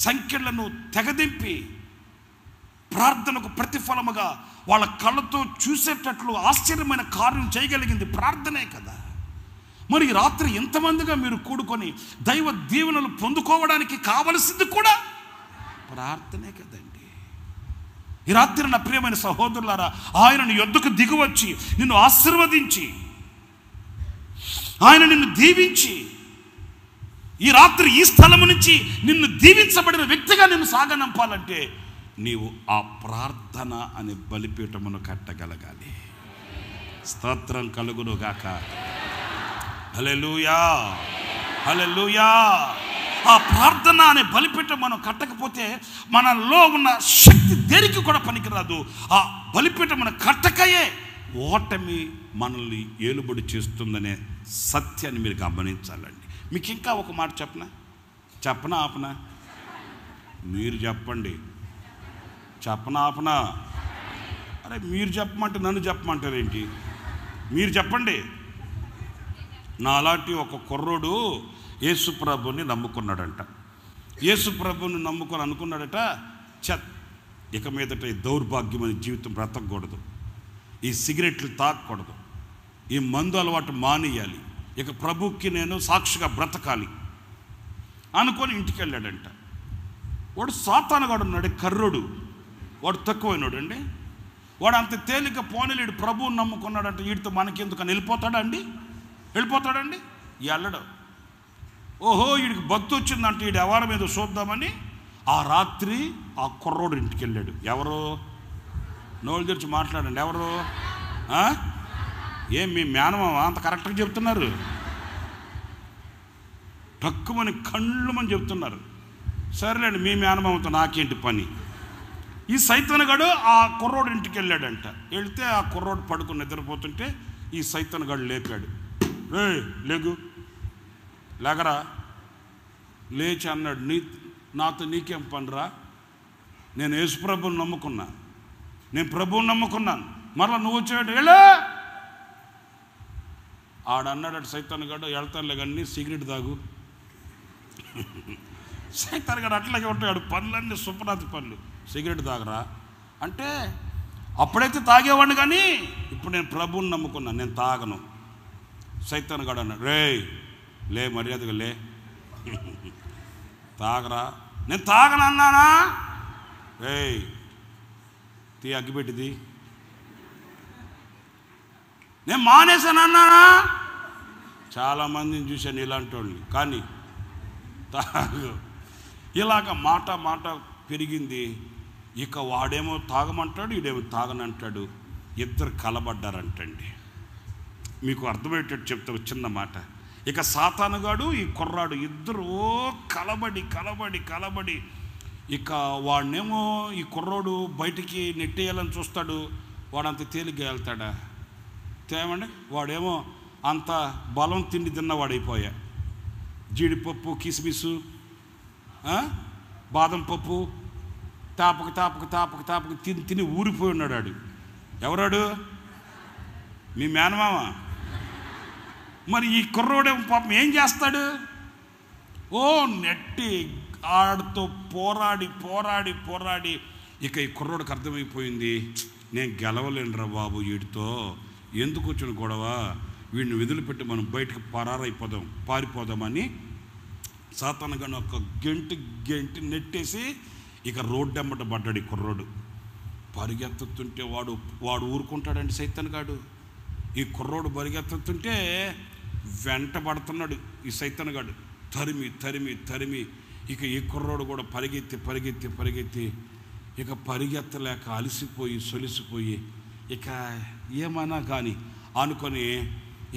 సంఖ్యలను తెగదింపి ప్రార్థనకు ప్రతిఫలముగా వాళ్ళ కళ్ళతో చూసేటట్లు ఆశ్చర్యమైన కార్యం చేయగలిగింది ప్రార్థనే కదా. మరి ఈ రాత్రి ఎంతమందిగా మీరు కూడుకొని దైవ దీవెనలు పొందుకోవడానికి కావలసింది కూడా ప్రార్థనే కదండి. ఈ రాత్రి నా ప్రియమైన సహోదరులారా, ఆయన నీ యొద్దకు దిగివచ్చి నిన్ను ఆశీర్వదించి, ఆయన నిన్ను దీవించి, ఈ రాత్రి ఈ స్థలము నుంచి నిన్ను దీవించబడిన వ్యక్తిగా నిన్ను సాగనంపాలంటే నీవు ఆ ప్రార్థన అనే బలిపీఠమును కట్టగలగాలి. స్తోత్రం కలుగును గాక. హల్లెలూయా, హల్లెలూయా. ఆ ప్రార్థన అనే బలిపీఠం మనం కట్టకపోతే మనలో ఉన్న శక్తి దేనికి కూడా పనికిరాదు. ఆ బలిపీఠం మనం కట్టకయే ఓటమి మనల్ని ఏలుబడి చేస్తుందనే సత్యాన్ని మీరు గమనించాలండి. మీకు ఇంకా ఒక మాట చెప్పనా ఆపనా? మీరు చెప్పండి. చెప్పనా ఆపనా? అరే మీరు చెప్పమంటే నన్ను చెప్పమంటారేంటి? మీరు చెప్పండి. నాలాంటి ఒక కుర్రోడు యేసుప్రభుని నమ్ముకున్నాడంట. యేసుప్రభుని నమ్ముకొని అనుకున్నాడట, ఇక మీదట ఈ దౌర్భాగ్యమైన జీవితం బ్రతకూడదు, ఈ సిగరెట్లు తాగకూడదు, ఈ మందు అలవాటు మానేయాలి, ఇక ప్రభుకి నేను సాక్షిగా బ్రతకాలి అనుకొని ఇంటికి వెళ్ళాడంట. వాడు సాతానుగాడు ఉన్నాడు, కర్రుడు, వాడు తక్కువైనాడు అండి. వాడు అంత తేలిక పోనీలేడు, ప్రభువుని నమ్ముకున్నాడంటే వీడితో మనకెందుకని వెళ్ళిపోతాడండి? వెళ్ళడు. ఓహో వీడికి భక్తి వచ్చిందంటే వీడు ఎవరి మీద చూద్దామని ఆ రాత్రి ఆ కుర్రోడు ఇంటికి వెళ్ళాడు. ఎవరు? నోళ్ళు తెరిచి మాట్లాడండి. ఎవరు? ఏం మీ మేనమామ అంత కరెక్ట్గా చెప్తున్నారు? తక్కువని కళ్ళుమని చెప్తున్నారు. సరేలేండి, మీ మేనమామతో నాకేంటి పని? ఈ సైతానుగాడు ఆ కుర్రోడు ఇంటికి వెళ్ళాడంట. వెళితే ఆ కుర్రోడు పడుకుని నిద్రపోతుంటే ఈ సైతానుగాడు లేపాడు. లేగరా, లేచి అన్నాడు, నాతో నీకేం పనిరా? నేను యేసుప్రభుని నమ్ముకున్నా, నేను ప్రభువుని నమ్ముకున్నాను, మరలా నువ్వు వచ్చాడు వెళ్ళా. ఆడన్నాడు సైతానుగాడు, వెళ్తానులే కానీ సిగరెట్ తాగు. సైతానుగాడు అట్లాగే ఉంటాడు, పనులన్నీ సుప్రనాథి పనులు. సిగరెట్ తాగరా అంటే అప్పుడైతే తాగేవాడిని, కానీ ఇప్పుడు నేను ప్రభువుని నమ్ముకున్నాను, నేను తాగను. సైతానుగాడు అన్నాడు, లే మర్యాదగా లే, తాగరా నేను తాగనన్నానా? ఏయ్ తీ అగ్గిపెట్టిది. నేను మానేశానన్నానా? చాలామందిని చూశాను ఇలాంటి వాళ్ళని. కానీ తాగు ఇలాగ మాట మాట పెరిగింది. ఇక వాడేమో తాగమంటాడు, ఈడేమో తాగనంటాడు. ఇద్దరు కలబడ్డారంటండి. మీకు అర్థమయ్యేటట్టు చెప్తే చిన్న మాట. ఇక సాతానుగాడు ఈ కుర్రాడు ఇద్దరు కలబడి కలబడి కలబడి ఇక వాడినేమో ఈ కుర్రోడు బయటికి నెట్టేయాలని చూస్తాడు. వాడంత తేలిగ్గా వెళ్తాడా? తేమండి. వాడేమో అంత బలం తిండి తిన్నవాడైపోయా. జీడిపప్పు, కిస్మిసు, బాదం పప్పు తాపకు తాపకు తాపకు తాపకు తిని తిని ఊరిపోయి ఉన్నాడు. వాడు ఎవరాడు? మీ మేనమామ. మరి ఈ కుర్రోడే పాపం ఏం చేస్తాడు? ఓ నెట్టి ఆడితో పోరాడి పోరాడి పోరాడి ఇక ఈ కుర్రోడికి అర్థమైపోయింది, నేను గెలవలేనురా బాబు, వీడితో ఎందుకు వచ్చిన గొడవ, వీడిని వదిలిపెట్టి మనం బయటకు పారిపోదామని సాతానుగాని ఒక గెంటి నెట్టేసి ఇక రోడ్డు ఎమ్మట పడ్డాడు. ఈ కుర్రోడు పరిగెత్తుతుంటే వాడు ఊరుకుంటాడండి సైతానుగాడు. ఈ కుర్రోడు పరిగెత్తుతుంటే వెంట పడుతున్నాడు ఈ సైతానుగాడు. తరిమి తరిమి తరిమి ఇక ఈ కుర్రోడు కూడా పరిగెత్తి పరిగెత్తి పరిగెత్తి ఇక పరిగెత్తలేక అలసిపోయి సొలిసిపోయి ఇక ఏమన్నా కానీ అనుకొని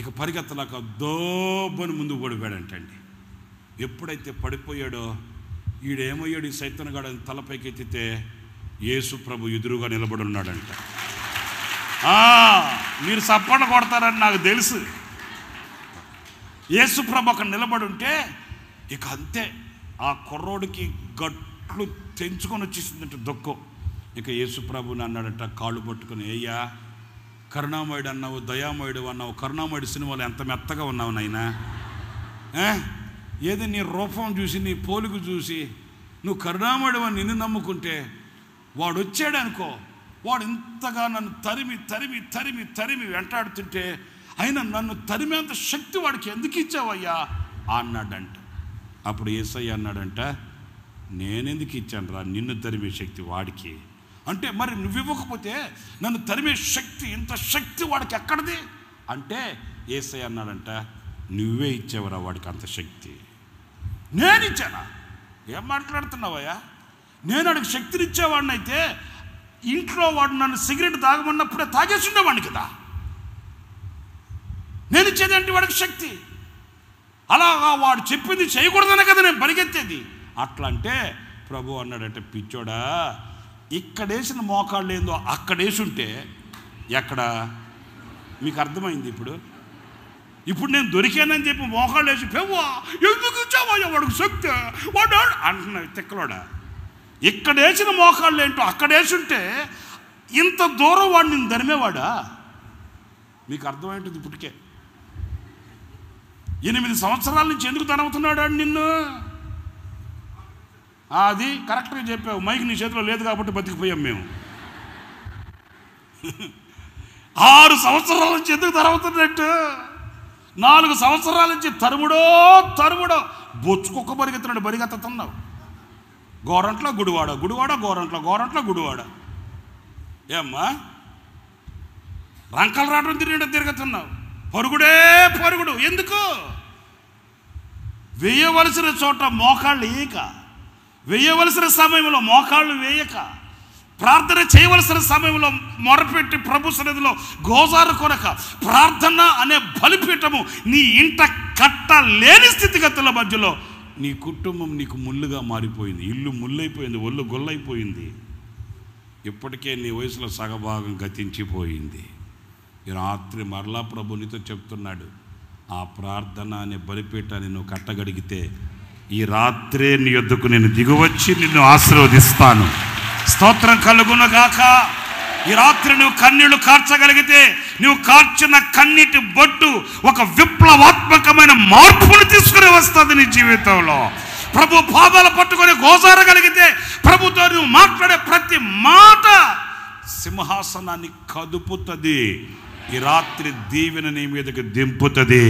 ఇక పరిగెత్తలేక దోబని ముందుకు పడిపోయాడంటండి. ఎప్పుడైతే పడిపోయాడో ఈడేమయ్యాడు ఈ సైతానుగాడు తలపైకి ఎత్తితే యేసు ప్రభు ఎదురుగా నిలబడి ఉన్నాడంట. మీరు సప్పట్లు కొడతారని నాకు తెలుసు. యేసు ప్రభు అక్కడ నిలబడి ఉంటే ఇక అంతే ఆ కుర్రోడికి గట్లు తెంచుకొని వచ్చేసిందంట దుఃఖం. ఇక యేసు ప్రభుని అన్నాడంట కాళ్ళు పట్టుకుని, అయ్యా కరుణామయుడు అన్నావు, దయామయుడు అన్నావు, కరుణామయుడు సినిమాలో ఎంత మెత్తగా ఉన్నావు నాయనా, ఏది నీ రూపం చూసి నీ పోలిక చూసి నువ్వు కరుణామయుడు అని నిన్ను నమ్ముకుంటే వాడు వచ్చాడు అనుకో, వాడు ఇంతగా నన్ను తరిమి తరిమి తరిమి తరిమి వెంటాడుతుంటే అయినా నన్ను తరిమేంత శక్తి వాడికి ఎందుకు ఇచ్చావయ్యా అన్నాడంట. అప్పుడు యేసయ్య అన్నాడంట, నేనెందుకు ఇచ్చాను రా నిన్ను తరిమే శక్తి వాడికి అంటే, మరి నువ్వు ఇవ్వకపోతే నన్ను తరిమే శక్తి, ఇంత శక్తి వాడికి ఎక్కడిది అంటే యేసయ్య అన్నాడంట, నువ్వే ఇచ్చావురా వాడికి అంత శక్తి. నేను ఇచ్చానా? ఏం మాట్లాడుతున్నావయ్యా? నేను వాడికి శక్తిని ఇచ్చేవాడిని అయితే ఇంట్లో వాడు నన్ను సిగరెట్ తాగమన్నప్పుడే తాగేసి ఉండేవాడిని కదా. నేను ఇచ్చేది అంటే వాడికి శక్తి. అలాగా వాడు చెప్పింది చేయకూడదనే కదా నేను పరిగెత్తేది. అట్లా అంటే ప్రభు అన్నాడంటే, పిచ్చోడా, ఇక్కడేసిన మోకాళ్ళు ఏందో అక్కడేసి ఉంటే ఎక్కడ మీకు అర్థమైంది? ఇప్పుడు నేను దొరికానని చెప్పి మోకాళ్ళు వేసి పెవ్వా ఎందుకు ఇచ్చావా వాడికి శక్తి వాడు అంటున్నా తిక్కలోడా. ఇక్కడేసిన మోకాళ్ళు ఏంటో అక్కడేసి ఉంటే ఇంత దూరం వాడు నేను ధరిమేవాడా? మీకు అర్థమైంటుంది. ఇప్పటికే 8 సంవత్సరాల నుంచి ఎందుకు తనవుతున్నాడు అని నిన్ను? అది కరెక్ట్గా చెప్పావు. మైక్ నీ చేతిలో లేదు కాబట్టి బతికిపోయాం మేము. 6 సంవత్సరాల నుంచి ఎందుకు తరవుతున్నట్టు? 4 సంవత్సరాల నుంచి తరుముడో బొచ్చుకొక్క పరిగెత్తున్నావు. గోరంట్లో గుడివాడ గోరంట్లో గుడివాడ. ఏమ్మా రంకలు రావడం తిరుగుతున్నావు. పరుగుడు. ఎందుకు? వేయవలసిన చోట మోకాళ్ళు వేయక, వేయవలసిన సమయంలో మోకాళ్ళు వేయక, ప్రార్థన చేయవలసిన సమయంలో మొరపెట్టి ప్రభు సన్నిధిలో గోజారు కొనక, ప్రార్థన అనే బలిపీఠము నీ ఇంట కట్టలేని స్థితిగతుల మధ్యలో నీ కుటుంబం నీకు ముళ్ళుగా మారిపోయింది. ఇల్లు ముళ్ళైపోయింది, ఒళ్ళు గొల్లైపోయింది. ఇప్పటికే నీ వయసులో సగభాగం గతించిపోయింది. ఈ రాత్రి మరలా ప్రభు నీతో చెప్తున్నాడు, ఆ ప్రార్థన అనే బలిపీఠాన్ని నువ్వు కట్టగలిగితే ఈ రాత్రే నీ యొద్దకు నేను దిగువచ్చి నిన్ను ఆశీర్వదిస్తాను. స్తోత్రం కలుగునుగాక. ఈ రాత్రి నువ్వు కన్నీళ్లు కార్చగలిగితే నువ్వు కార్చిన కన్నీటి బొట్టు ఒక విప్లవాత్మకమైన మార్పును తీసుకుని వస్తుంది నీ జీవితంలో. ప్రభు పాదాలు పట్టుకొని గోజారగలిగితే ప్రభుతో నువ్వు మాట్లాడే ప్రతి మాట సింహాసనాన్ని కదుపుతుంది. ఈ రాత్రి దీవెన నీ మీదకి దింపుతుంది.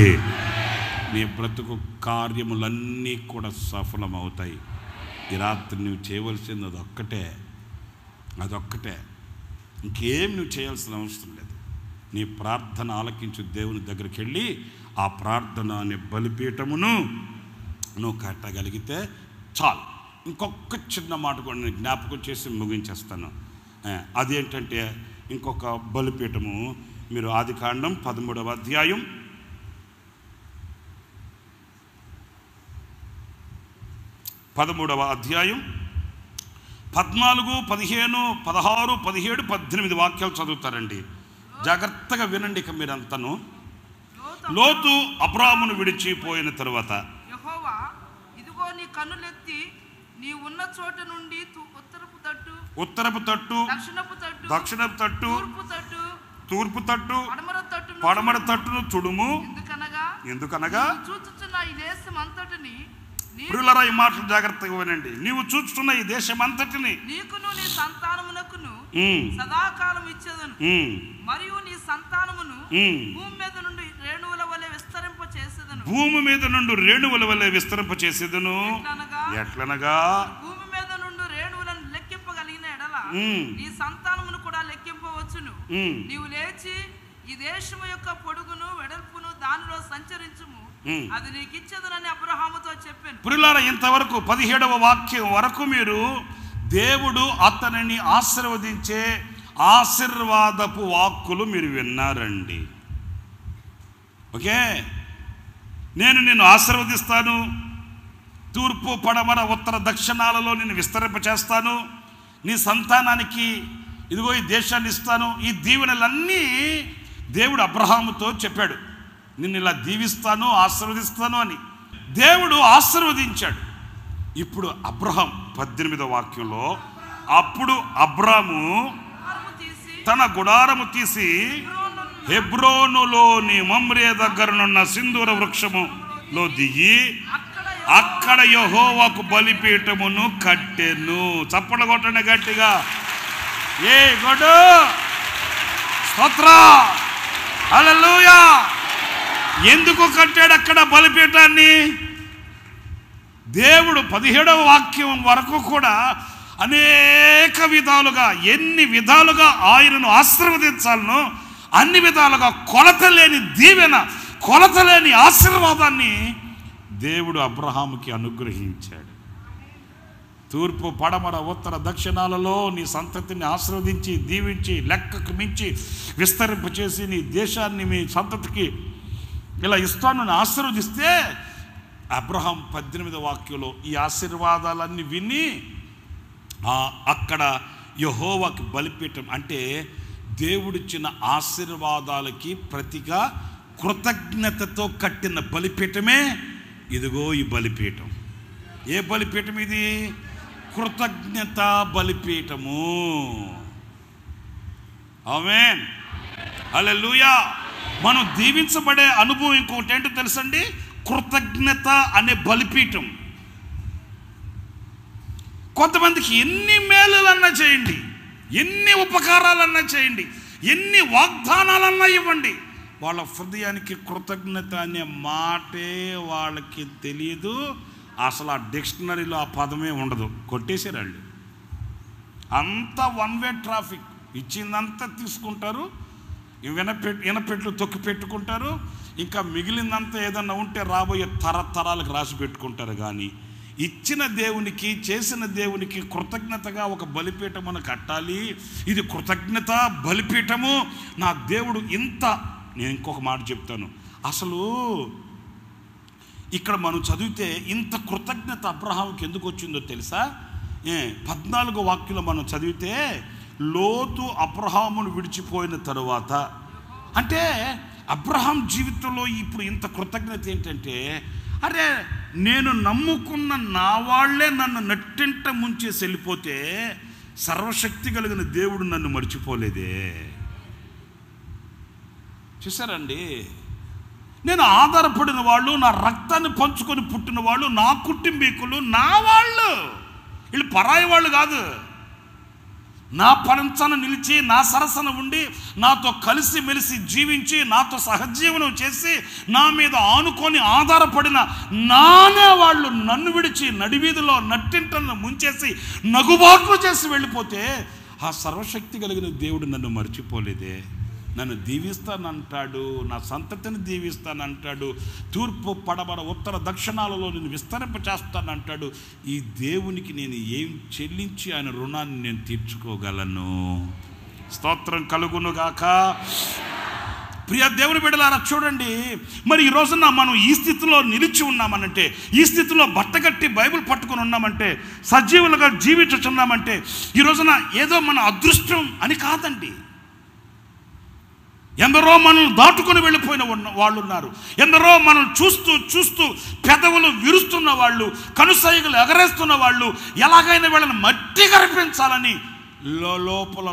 నీ బ్రతుకు కార్యములన్నీ కూడా సఫలమవుతాయి. ఈ రాత్రి నువ్వు చేయవలసింది అదొక్కటే, ఇంకేం నువ్వు చేయాల్సిన అవసరం లేదు. నీ ప్రార్థన ఆలకించు దేవుని దగ్గరికి వెళ్ళి ఆ ప్రార్థన అనే బలిపీఠమును నువ్వు కట్టగలిగితే చాలు. ఇంకొక చిన్న మాట కూడా నేను జ్ఞాపకం చేసి ముగించేస్తాను. అదేంటంటే ఇంకొక బలిపీఠము, మీరు ఆదికాండం 13వ అధ్యాయం 14, 15, 16, 17, 18 వాక్యాలు చదువుతారండి. జాగ్రత్తగా వినండి. ఇక మీరంతను. లోతు అబ్రాహామును విడిచిపోయిన తరువాత యెహోవా ఇదిగో నీ కన్నులెత్తి నీ ఉన్న చోట నుండి ఉత్తరపు తట్టు దక్షిణపు తట్టు తూర్పు తట్టు పడమర తట్టును తుడుము. ఎందుకనగా చూచుచున్న ఈ దేశం అంతటిని, ప్రియులారా ఈ మాటలు జాగ్రత్తగా వినండి, నీవు చూస్తున్న ఈ దేశం అంతటిని నీకును నీ సంతానమునకును సదాకాలం ఇచ్చేదను, మరియు నీ సంతానమును భూమి మీద నుండి రేణువుల వలె విస్తరింప చేసేదను. ఎట్లనగా భూమి మీద నుండి రేణువులను లెక్కింపగలిగిన ఎడల నీ సంతానమును కూడా లెక్కింపవచ్చును. నీవు లేచి ఈ దేశము యొక్క పొడుగును వెడల్పును దానిలో సంచరించుము, అది నీకు ఇచ్చేదనని అబ్రహాముతో చెప్పాను. ప్రియులారా, ఇంతవరకు 17వ వాక్యం వరకు మీరు దేవుడు అతనిని ఆశీర్వదించే ఆశీర్వాదపు వాక్కులు మీరు విన్నారండి. ఓకే, నేను నిన్ను ఆశీర్వదిస్తాను, తూర్పు పడమర ఉత్తర దక్షిణాలలో నిన్ను విస్తరింపచేస్తాను, నీ సంతానానికి ఇదిగో ఈ దేశాన్ని ఇస్తాను. ఈ దీవెనలన్నీ దేవుడు అబ్రహాముతో చెప్పాడు. నిన్ను ఇలా దీవిస్తాను, ఆశీర్వదిస్తాను అని దేవుడు ఆశీర్వదించాడు. ఇప్పుడు అబ్రహాం 18వ వాక్యంలో, అప్పుడు అబ్రాము తన గుడారము తీసి హెబ్రోనులోని మమ్రే దగ్గరనున్న సింధూర వృక్షములో దిగి అక్కడ యెహోవాకు బలిపీఠమును కట్టెను. చప్పట్లు కొట్టండి గట్టిగా. ఏ గొడ్డు స్తోత్రం, హల్లెలూయా. ఎందుకు కట్టాడు అక్కడ బలిపీఠాన్ని? దేవుడు 17వ వాక్యం వరకు కూడా అనేక విధాలుగా, ఎన్ని విధాలుగా ఆయనను ఆశీర్వదించాలనో అన్ని విధాలుగా కొలతలేని దీవెన, కొలతలేని ఆశీర్వాదాన్ని దేవుడు అబ్రహాముకి అనుగ్రహించాడు. తూర్పు పడమర ఉత్తర దక్షిణాలలో నీ సంతతిని ఆశీర్వదించి దీవించి లెక్కకు మించి విస్తరింపచేసి నీ దేశాన్ని మీ సంతతికి ఇలా ఇస్తాను ఆశీర్వదిస్తే, అబ్రహాం 18వ వాక్యంలో ఈ ఆశీర్వాదాలన్నీ విని అక్కడ యెహోవాకి బలిపీఠం, అంటే దేవుడిచ్చిన ఆశీర్వాదాలకి ప్రతిగా కృతజ్ఞతతో కట్టిన బలిపీఠమే ఇదిగో ఈ బలిపీఠం. ఏ బలిపీఠం ఇది? కృతజ్ఞత బలిపీఠము. ఆమేన్, హల్లెలూయా. మనం దీవించబడే అనుభవం ఇంకొకటి ఏంటో తెలుసండి, కృతజ్ఞత అనే బలిపీఠం. కొంతమందికి ఎన్ని మేలులన్నా చేయండి, ఎన్ని ఉపకారాలన్నా చేయండి, ఎన్ని వాగ్దానాలన్నా ఇవ్వండి, వాళ్ళ హృదయానికి కృతజ్ఞత అనే మాటే వాళ్ళకి తెలియదు. అసలు ఆ డిక్షనరీలో ఆ పదమే ఉండదు. కొట్టేసారండి. అంతా వన్ వే ట్రాఫిక్. ఇచ్చిందంతా తీసుకుంటారు, ఇనపెట్లు తొక్కి పెట్టుకుంటారు, ఇంకా మిగిలిందంతా ఏదన్నా ఉంటే రాబోయే తరతరాలకు రాసి పెట్టుకుంటారు. కానీ ఇచ్చిన దేవునికి, చేసిన దేవునికి కృతజ్ఞతగా ఒక బలిపీఠమును కట్టాలి. ఇది కృతజ్ఞత బలిపీఠము. నా దేవుడు ఇంత. నేను ఇంకొక మాట చెప్తాను. అసలు ఇక్కడ మనం చదివితే ఇంత కృతజ్ఞత అబ్రహాముకి ఎందుకు వచ్చిందో తెలుసా? 14వ వాక్యంలో మనం చదివితే, లోతు అబ్రహామును విడిచిపోయిన తరువాత, అంటే అబ్రహాం జీవితంలో ఇప్పుడు ఇంత కృతజ్ఞత ఏంటంటే, అరే నేను నమ్ముకున్న నా వాళ్లే నన్ను నట్టింట ముంచేసి వెళ్ళిపోతే సర్వశక్తి కలిగిన దేవుడు నన్ను మర్చిపోలేదే. చూసారండి, నేను ఆధారపడిన వాళ్ళు, నా రక్తాన్ని పంచుకొని పుట్టిన వాళ్ళు, నా కుటుంబీకులు, నా వాళ్ళు, వీళ్ళు పరాయి వాళ్ళు కాదు. నా పంచన నిలిచి నా సరసన ఉండి నాతో కలిసి మెలిసి జీవించి నాతో సహజీవనం చేసి నా మీద ఆనుకొని ఆధారపడిన నానే వాళ్ళు నన్ను విడిచి నడివీధిలో నట్టింటను ముంచేసి నగుబాట్లు చేసి వెళ్ళిపోతే ఆ సర్వశక్తి కలిగిన దేవుడు నన్ను మర్చిపోలేదే. నన్ను దీవిస్తానంటాడు, నా సంతతిని దీవిస్తానంటాడు, తూర్పు పడమర ఉత్తర దక్షిణాలలో నేను విస్తరింపచేస్తానంటాడు. ఈ దేవునికి నేను ఏం చెల్లించి ఆయన రుణాన్ని నేను తీర్చుకోగలను? స్తోత్రం కలుగునుగాక. ప్రియ దేవుని బిడ్డలారా, చూడండి, మరి ఈ రోజున మనం ఈ స్థితిలో నిలిచి ఉన్నామనంటే, ఈ స్థితిలో బట్టగట్టి బైబిల్ పట్టుకొని ఉన్నామంటే, సజీవులుగా జీవించుచున్నామంటే, ఈ రోజున ఏదో మన అదృష్టం అని కాదండి. ఎందరో మనల్ని దాటుకొని వెళ్ళిపోయిన వాళ్ళు ఉన్నారు. ఎందరో మనం చూస్తూ చూస్తూ పెదవులు విరుస్తున్న వాళ్ళు, కనుసైగలు ఎగరేస్తున్న వాళ్ళు, ఎలాగైనా వీళ్ళని మట్టి కరిపించాలని లోపల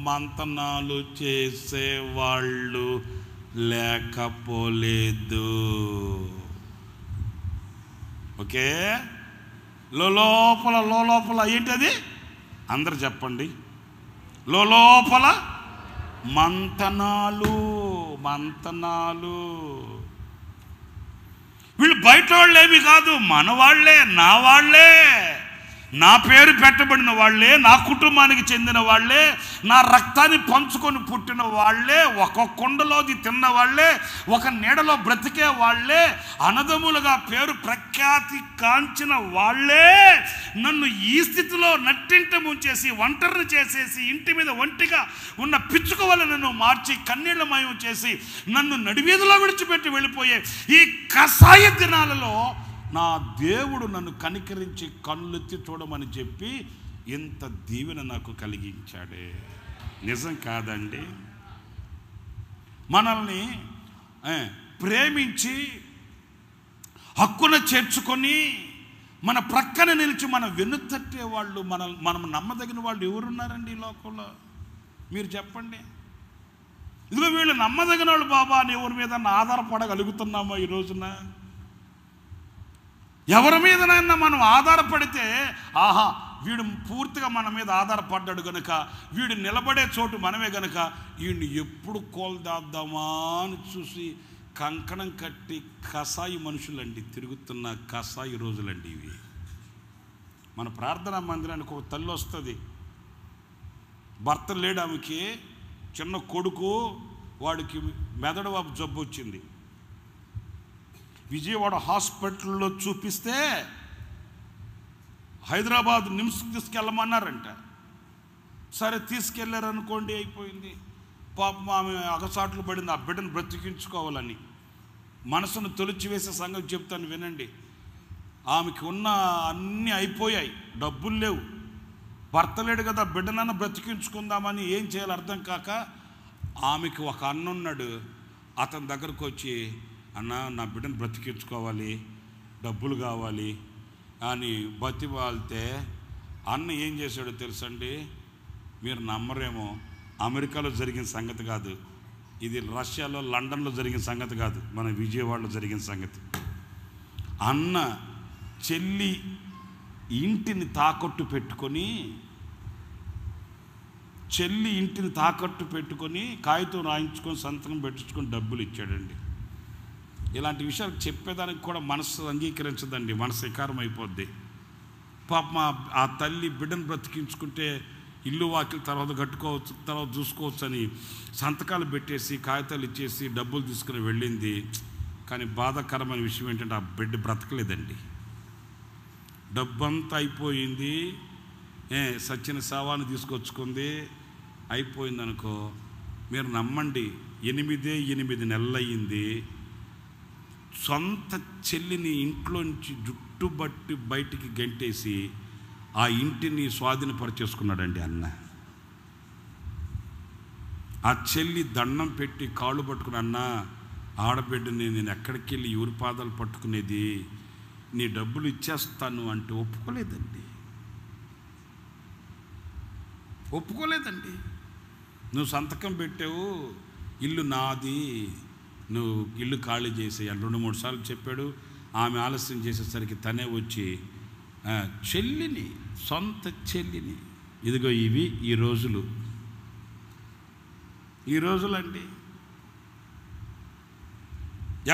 మంతనాలు చేసేవాళ్ళు లేకపోలేదు. ఓకే, లోపల ఏంటది? అందరు చెప్పండి. లోపల మంతనాలు. వీళ్ళు బయట వాళ్ళేమి కాదు, మన వాళ్ళే, నా వాళ్ళే, నా పేరు పెట్టబడిన వాళ్ళే, నా కుటుంబానికి చెందిన వాళ్ళే, నా రక్తాన్ని పంచుకొని పుట్టిన వాళ్ళే, ఒక కుండలోది తిన్న వాళ్ళే, ఒక నీడలో బ్రతికే వాళ్ళే, అనదములుగా పేరు ప్రఖ్యాతి కాంచిన వాళ్ళే నన్ను ఈ స్థితిలో నట్టింట ముంచేసి ఒంటరిని చేసేసి ఇంటి మీద ఒంటిగా ఉన్న పిచ్చుక వల్ల నన్ను మార్చి కన్నీళ్లమయం చేసి నన్ను నడివీధిలో విడిచిపెట్టి వెళ్ళిపోయే ఈ కసాయ దినాలలో నా దేవుడు నన్ను కనికరించి కళ్ళెత్తి చూడమని చెప్పి ఇంత దీవెన నాకు కలిగించాడే. నిజం కాదండి? మనల్ని ప్రేమించి హక్కున చేర్చుకొని మన ప్రక్కన నిలిచి మన వెన్నుతట్టే వాళ్ళు, మనం నమ్మదగిన వాళ్ళు ఎవరున్నారండి ఈ లోకంలో? మీరు చెప్పండి. ఇదిగో వీళ్ళు నమ్మదగిన వాళ్ళు బాబా అని ఎవరి మీద ఆధారపడగలుగుతున్నామో ఈ రోజున? ఎవరి మీదనైనా మనం ఆధారపడితే, ఆహా వీడు పూర్తిగా మన మీద ఆధారపడ్డాడు గనుక, వీడు నిలబడే చోటు మనమే గనుక వీడిని ఎప్పుడు కోల్దాద్దామా అని చూసి కంకణం కట్టి కసాయి మనుషులండి తిరుగుతున్న కసాయి రోజులండి ఇవి. మన ప్రార్థనా మందిరానికి ఒక తల్లి వస్తుంది, భర్త లేడు ఆమెకి, చిన్న కొడుకు, వాడికి మెదడు వాపు జబ్బు వచ్చింది. విజయవాడ హాస్పిటల్లో చూపిస్తే హైదరాబాద్ నిమ్స్కి తీసుకెళ్ళమన్నారంట. సరే తీసుకెళ్ళారనుకోండి, అయిపోయింది. పాపం ఆమె అగసాట్లు పడింది ఆ బిడ్డను బ్రతికించుకోవాలని. మనసును తొలిచివేసే సంగతి చెప్తాను వినండి. ఆమెకి ఉన్న అన్నీ అయిపోయాయి, డబ్బులు లేవు, భర్త లేడు కదా, బిడ్డనన్నా బ్రతికించుకుందామని ఏం చేయాలి అర్థం కాక ఆమెకి ఒక అన్న ఉన్నాడు. అతని దగ్గరకు వచ్చి, అన్న నా బిడ్డను బ్రతికించుకోవాలి, డబ్బులు కావాలి అని బతిమాలితే అన్న ఏం చేశాడో తెలుసండి? మీరు నమ్మరేమో, అమెరికాలో జరిగిన సంగతి కాదు ఇది, రష్యాలో లండన్లో జరిగిన సంగతి కాదు, మన విజయవాడలో జరిగిన సంగతి. అన్న చెల్లి ఇంటిని తాకట్టు పెట్టుకొని కాగితం రాయించుకొని సంతకం పెట్టించుకొని డబ్బులు ఇచ్చాడండి. ఇలాంటి విషయాలు చెప్పేదానికి కూడా మనసు అంగీకరించదండి, మనసు వికారం అయిపోద్ది. పాపం ఆ తల్లి బిడ్డను బ్రతికించుకుంటే ఇల్లు వాకిలు తర్వాత కట్టుకోవచ్చు, తర్వాత చూసుకోవచ్చు అని సంతకాలు పెట్టేసి కాగితాలు ఇచ్చేసి డబ్బులు తీసుకుని వెళ్ళింది. కానీ బాధాకరమైన విషయం ఏంటంటే ఆ బిడ్డ బ్రతకలేదండి. డబ్బంతా అయిపోయింది, సచ్చిన శవాన్ని తీసుకొచ్చుకుంది, అయిపోయిందనుకో. మీరు నమ్మండి, 8 నెలలు అయ్యింది. సొంత చెల్లిని ఇంట్లోంచి జుట్టుబట్టి బయటికి గంటేసి ఆ ఇంటిని స్వాధీనపరిచేసుకున్నాడండి అన్న. ఆ చెల్లి దండం పెట్టి కాళ్ళు పట్టుకుని, అన్న ఆడబిడ్డని నేను ఎక్కడికి వెళ్ళి ఎవరి పాదాలు పట్టుకునేది, నీ డబ్బులు ఇచ్చేస్తాను అంటే ఒప్పుకోలేదండి. నువ్వు సంతకం పెట్టావు, ఇల్లు నాది, నువ్వు ఇల్లు ఖాళీ చేసేయాలి 2-3 సార్లు చెప్పాడు. ఆమె ఆలస్యం చేసేసరికి తనే వచ్చి చెల్లిని, సొంత చెల్లిని ఇదిగో ఇవి ఈ రోజులండి.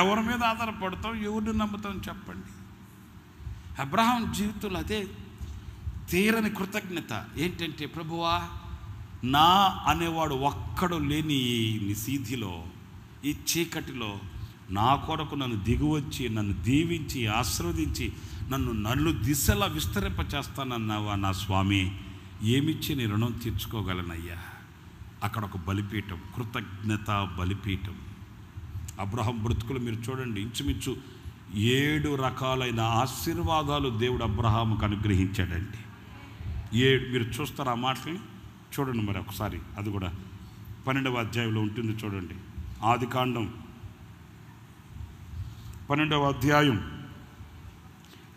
ఎవరి మీద ఆధారపడతాం, ఎవరిని నమ్ముతాం చెప్పండి. అబ్రహాం జీవితంలో అదే తీరని కృతజ్ఞత ఏంటంటే, ప్రభువా నా అనేవాడు ఒక్కడు లేని ఈ నిశీధిలో, ఈ చీకటిలో నా కొరకు నన్ను దిగువచ్చి నన్ను దీవించి ఆశీర్వదించి నన్ను దిశలా విస్తరింపచేస్తానన్నావా నా స్వామి, ఏమిచ్చి నీ రుణం తీర్చుకోగలనయ్యా. అక్కడ ఒక బలిపీఠం, కృతజ్ఞత బలిపీఠం. అబ్రహాం బ్రతుకులు మీరు చూడండి, ఇంచుమించు 7 రకాలైన ఆశీర్వాదాలు దేవుడు అబ్రహాముకు అనుగ్రహించాడండి. మీరు చూస్తారా ఆ మాటల్ని? చూడండి మరి ఒకసారి, అది కూడా 12వ అధ్యాయంలో ఉంటుంది చూడండి. ఆదికాండం 12వ అధ్యాయం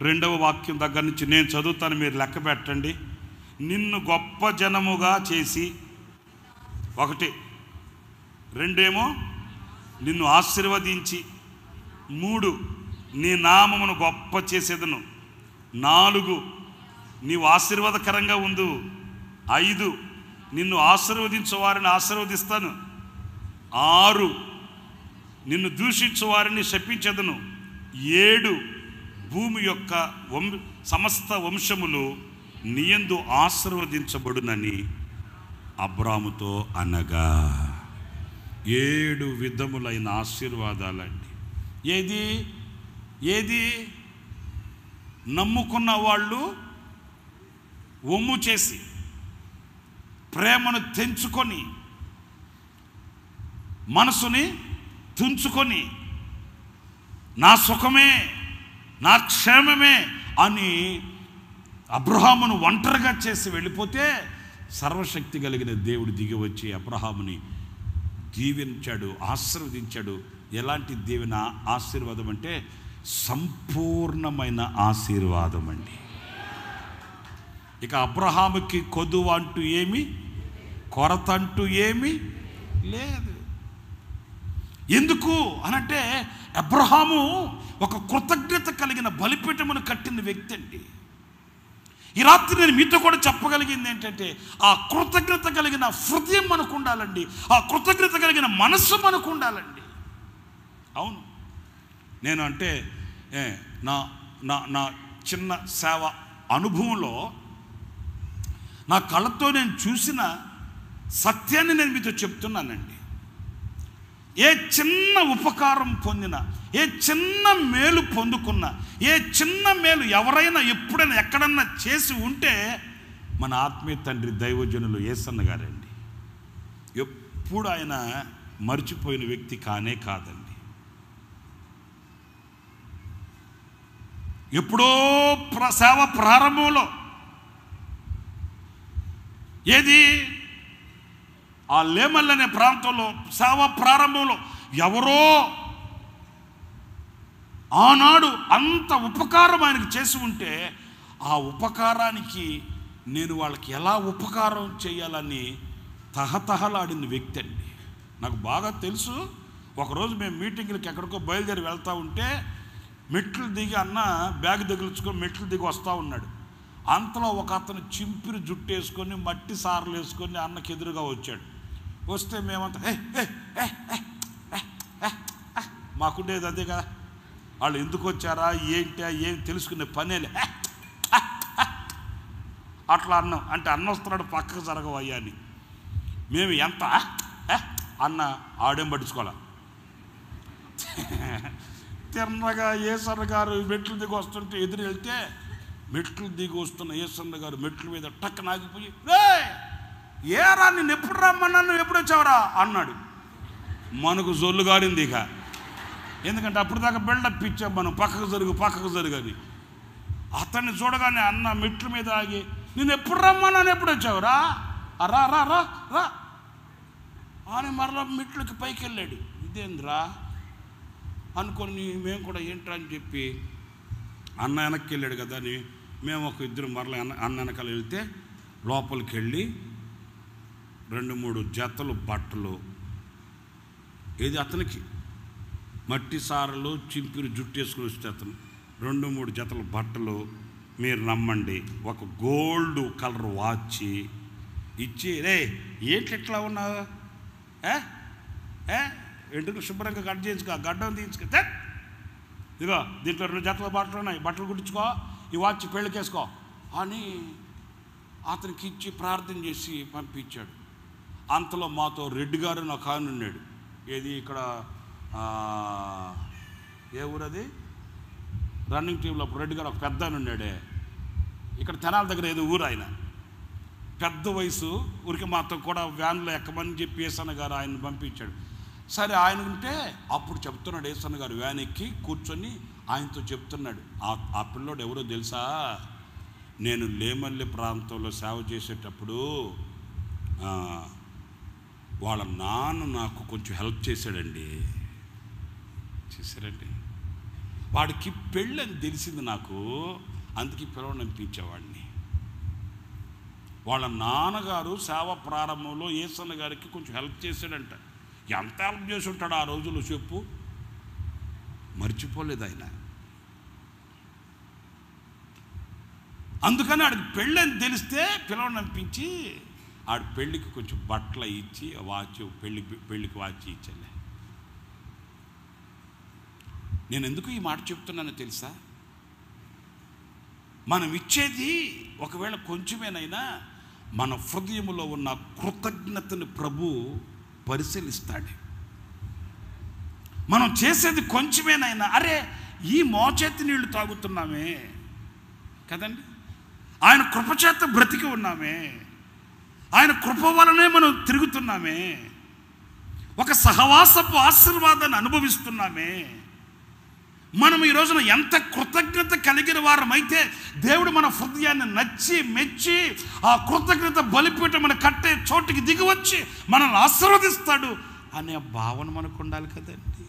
2వ వాక్యం దగ్గర నుంచి నేను చదువుతాను, మీరు లెక్క పెట్టండి. నిన్ను గొప్ప జనముగా చేసి, 1, 2 నిన్ను ఆశీర్వదించి, 3 నీ నామమును గొప్ప చేసేదను, 4 నీవు ఆశీర్వాదకరంగా ఉండు, 5 నిన్ను ఆశీర్వదించు వారిని ఆశీర్వదిస్తాను, 6 నిన్ను దూషించు వారిని శపించెదను, 7 భూమి యొక్క సమస్త వంశములు నీయందు ఆశీర్వదించబడునని అబ్రాముతో అనగా. 7 విధములైన ఆశీర్వాదాలండి. ఏది నమ్ముకున్న వాళ్ళు ఒమ్ము చేసి ప్రేమను తెంచుకొని మనసుని తుంచుకొని నా సుఖమే నా క్షేమమే అని అబ్రహామును ఒంటరిగా చేసి వెళ్ళిపోతే, సర్వశక్తి కలిగిన దేవుడు దిగి వచ్చి అబ్రహాముని దీవించాడు, ఆశీర్వదించాడు. ఎలాంటి దీవెన ఆశీర్వాదం అంటే సంపూర్ణమైన ఆశీర్వాదం అండి. ఇక అబ్రహాముకి కొదువ అంటూ ఏమి, కొరత అంటూ ఏమి లేదు. ఎందుకు అనంటే, అబ్రహాము ఒక కృతజ్ఞత కలిగిన బలిపీఠమును కట్టిన వ్యక్తి అండి. ఈ రాత్రి నేను మీతో కూడా చెప్పగలిగింది ఏంటంటే, ఆ కృతజ్ఞత కలిగిన హృదయం మనకు ఉండాలండి, ఆ కృతజ్ఞత కలిగిన మనస్సు మనకు ఉండాలండి. అవును, నేను అంటే నా నా నా చిన్న సేవ అనుభవంలో నా కళ్ళతో నేను చూసిన సత్యాన్ని నేను మీతో చెప్తున్నానండి. ఏ చిన్న ఉపకారం పొందినా, ఏ చిన్న మేలు పొందుకున్నా, ఏ చిన్న మేలు ఎవరైనా ఎప్పుడైనా ఎక్కడన్నా చేసి ఉంటే మన ఆత్మీయ తండ్రి దైవజనులు యేసన్న గారండి. ఎప్పుడు ఆయన మర్చిపోయిన వ్యక్తి కానే కాదండి. ఎప్పుడో సేవ ప్రారంభంలో ఏది ఆ లేమల్ అనే ప్రాంతంలో సేవ ప్రారంభంలో ఎవరో ఆనాడు అంత ఉపకారం ఆయనకు చేసి ఉంటే, ఆ ఉపకారానికి నేను వాళ్ళకి ఎలా ఉపకారం చేయాలని తహతహలాడిన వ్యక్తి అండి. నాకు బాగా తెలుసు. ఒకరోజు మేము మీటింగ్లకి ఎక్కడికో బయలుదేరి వెళ్తూ ఉంటే మెట్లు దిగి అన్న బ్యాగ్ తగిలించుకొని మెట్లు దిగి వస్తూ ఉన్నాడు. అంతలో ఒక అతను చింపిరి జుట్టు వేసుకొని మట్టి సార్లు వేసుకొని అన్నకి ఎదురుగా వచ్చాడు. వస్తే మేమంతా మాకుండేది అదే కదా, వాళ్ళు ఎందుకు వచ్చారా ఏంటి ఏం తెలుసుకునే పనేలే అట్లా అన్నం అంటే అన్న వస్తున్నాడు పక్కకు జరగవయ్యా అని. మేము ఎంత అన్న ఆడేం పట్టించుకోవాలా. తిన్నగా యేసన్న గారు మెట్లు దిగి వస్తుంటే ఎదురు వెళ్తే, మెట్లు దిగి వస్తున్న యేసన్న గారు మెట్ల మీద టక్ నాగిపోయి, ఏరా నేను ఎప్పుడు రమ్మన్నా, నువ్వు ఎప్పుడు వచ్చావురా అన్నాడు. మనకు జొల్లు గారింది ఇక. ఎందుకంటే అప్పుడు దాకా బిల్డప్ ఇచ్చాం మనం, పక్కకు జరుగు అని. అతన్ని చూడగానే అన్న మెట్ల మీద ఆగి, నేను ఎప్పుడు రమ్మన్నాను, ఎప్పుడు వచ్చావురా, రా రా రా రా అని మరలా మెట్లకి పైకి వెళ్ళాడు. ఇదేంద్రా అనుకొని మేము కూడా ఏంట్రా అని చెప్పి అన్న వెనక్కి వెళ్ళాడు కదా అని మేము ఒక ఇద్దరు మరలా అన్న వెనకాల వెళ్తే లోపలికి వెళ్ళి 2-3 జతలు బట్టలు, ఏది అతనికి మట్టి సారలు చింపిరి జుట్టు వేసుకుని వస్తే అతను 2-3 జతల బట్టలు, మీరు నమ్మండి, ఒక గోల్డ్ కలర్ వాచి, ఇచ్చి, రే ఏంటి ఇట్లా ఉన్నావు, ఎందుకు శుభ్రంగా కట్ చేయించుకో, గడ్డం తీయించుకో, ఇదిగో దీంట్లో 2 జతల బట్టలు ఉన్నాయి, బట్టలు కుట్టించుకో, ఈ వాచ్ పెళ్ళికేసుకో అని అతనికి ఇచ్చి ప్రార్థన చేసి పంపించాడు. అంతలో మాతో రెడ్డి గారు ఒక ఆయన ఉన్నాడు. ఏది ఇక్కడ ఏ ఊరది, రన్నింగ్ టీంలో రెడ్డి గారు ఒక పెద్ద ఆయన ఉన్నాడే, ఇక్కడ తెనాల దగ్గర ఏదో ఊరు, ఆయన పెద్ద వయసు, ఊరికి మాతో కూడా వ్యాన్లో ఎక్కమని చెప్పి ఏసన్న గారు ఆయన్ని పంపించాడు. సరే ఆయన ఉంటే అప్పుడు చెప్తున్నాడు ఏసన్న గారు, వ్యాన్ ఎక్కి కూర్చొని ఆయనతో చెప్తున్నాడు, ఆ పిల్లోడు ఎవరో తెలుసా, నేను లేమల్లి ప్రాంతంలో సేవ చేసేటప్పుడు వాళ్ళ నాన్న నాకు కొంచెం హెల్ప్ చేశాడండి. చేశారండి, వాడికి పెళ్ళని తెలిసింది నాకు, అందుకే పిలవనిపించేవాడిని. వాళ్ళ నాన్నగారు సేవ ప్రారంభంలో ఏసన్న గారికి కొంచెం హెల్ప్ చేశాడంట. ఎంత హెల్ప్ చేసి ఉంటాడు ఆ రోజుల్లో చెప్పు, మర్చిపోలేదు ఆయన. అందుకని ఆడికి పెళ్ళని తెలిస్తే పిలవనిపించి ఆడి పెళ్ళికి కొంచెం బట్టలు ఇచ్చి వాచ్, పెళ్ళికి వాచ్ ఇచ్చలే. నేను ఎందుకు ఈ మాట చెప్తున్నానో తెలుసా, మనం ఇచ్చేది ఒకవేళ కొంచెమేనైనా మన హృదయంలో ఉన్న కృతజ్ఞతను ప్రభు పరిశీలిస్తాడు. మనం చేసేది కొంచెమేనైనా, అరే ఈ మోచేతి నీళ్లు తాగుతున్నామే కదండి, ఆయన కృపచేత బ్రతికి ఉన్నామే, ఆయన కృప వలనే మనం తిరుగుతున్నామే, ఒక సహవాసపు ఆశీర్వాదాన్ని అనుభవిస్తున్నామే. మనం ఈ రోజున ఎంత కృతజ్ఞత కలిగిన వారమైతే దేవుడు మన హృదయాన్ని నచ్చి మెచ్చి ఆ కృతజ్ఞత బలిపీఠం మన కట్టే చోటుకి దిగివచ్చి మనల్ని ఆశీర్వదిస్తాడు అనే భావన మనకు ఉండాలి కదండి.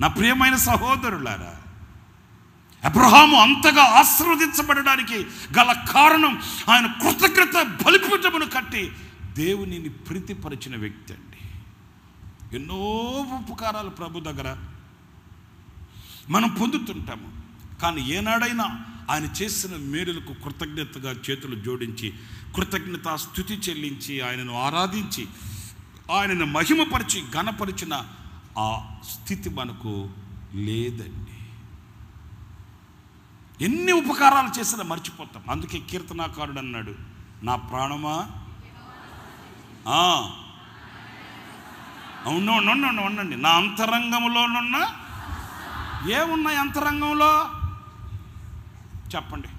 నా ప్రియమైన సహోదరులారా, అబ్రహాము అంతగా ఆశీర్వదించబడడానికి గల కారణం ఆయన కృతజ్ఞత బలిపీఠమును కట్టి దేవునిని ప్రీతిపరిచిన వ్యక్తి అండి. ఎన్నో ఉపకారాలు ప్రభు దగ్గర మనం పొందుతుంటాము, కానీ ఏనాడైనా ఆయన చేసిన మేలులకు కృతజ్ఞతగా చేతులు జోడించి కృతజ్ఞత స్తుతి చెల్లించి ఆయనను ఆరాధించి ఆయనను మహిమపరిచి ఘనపరిచిన ఆ స్థితి మనకు లేదండి. ఎన్ని ఉపకారాలు చేసినా మర్చిపోతాం. అందుకే కీర్తనాకారుడు అన్నాడు, నా ప్రాణమా ఉండండి, నా అంతరంగంలోనున్న ఏమున్నాయి, అంతరంగంలో చెప్పండి,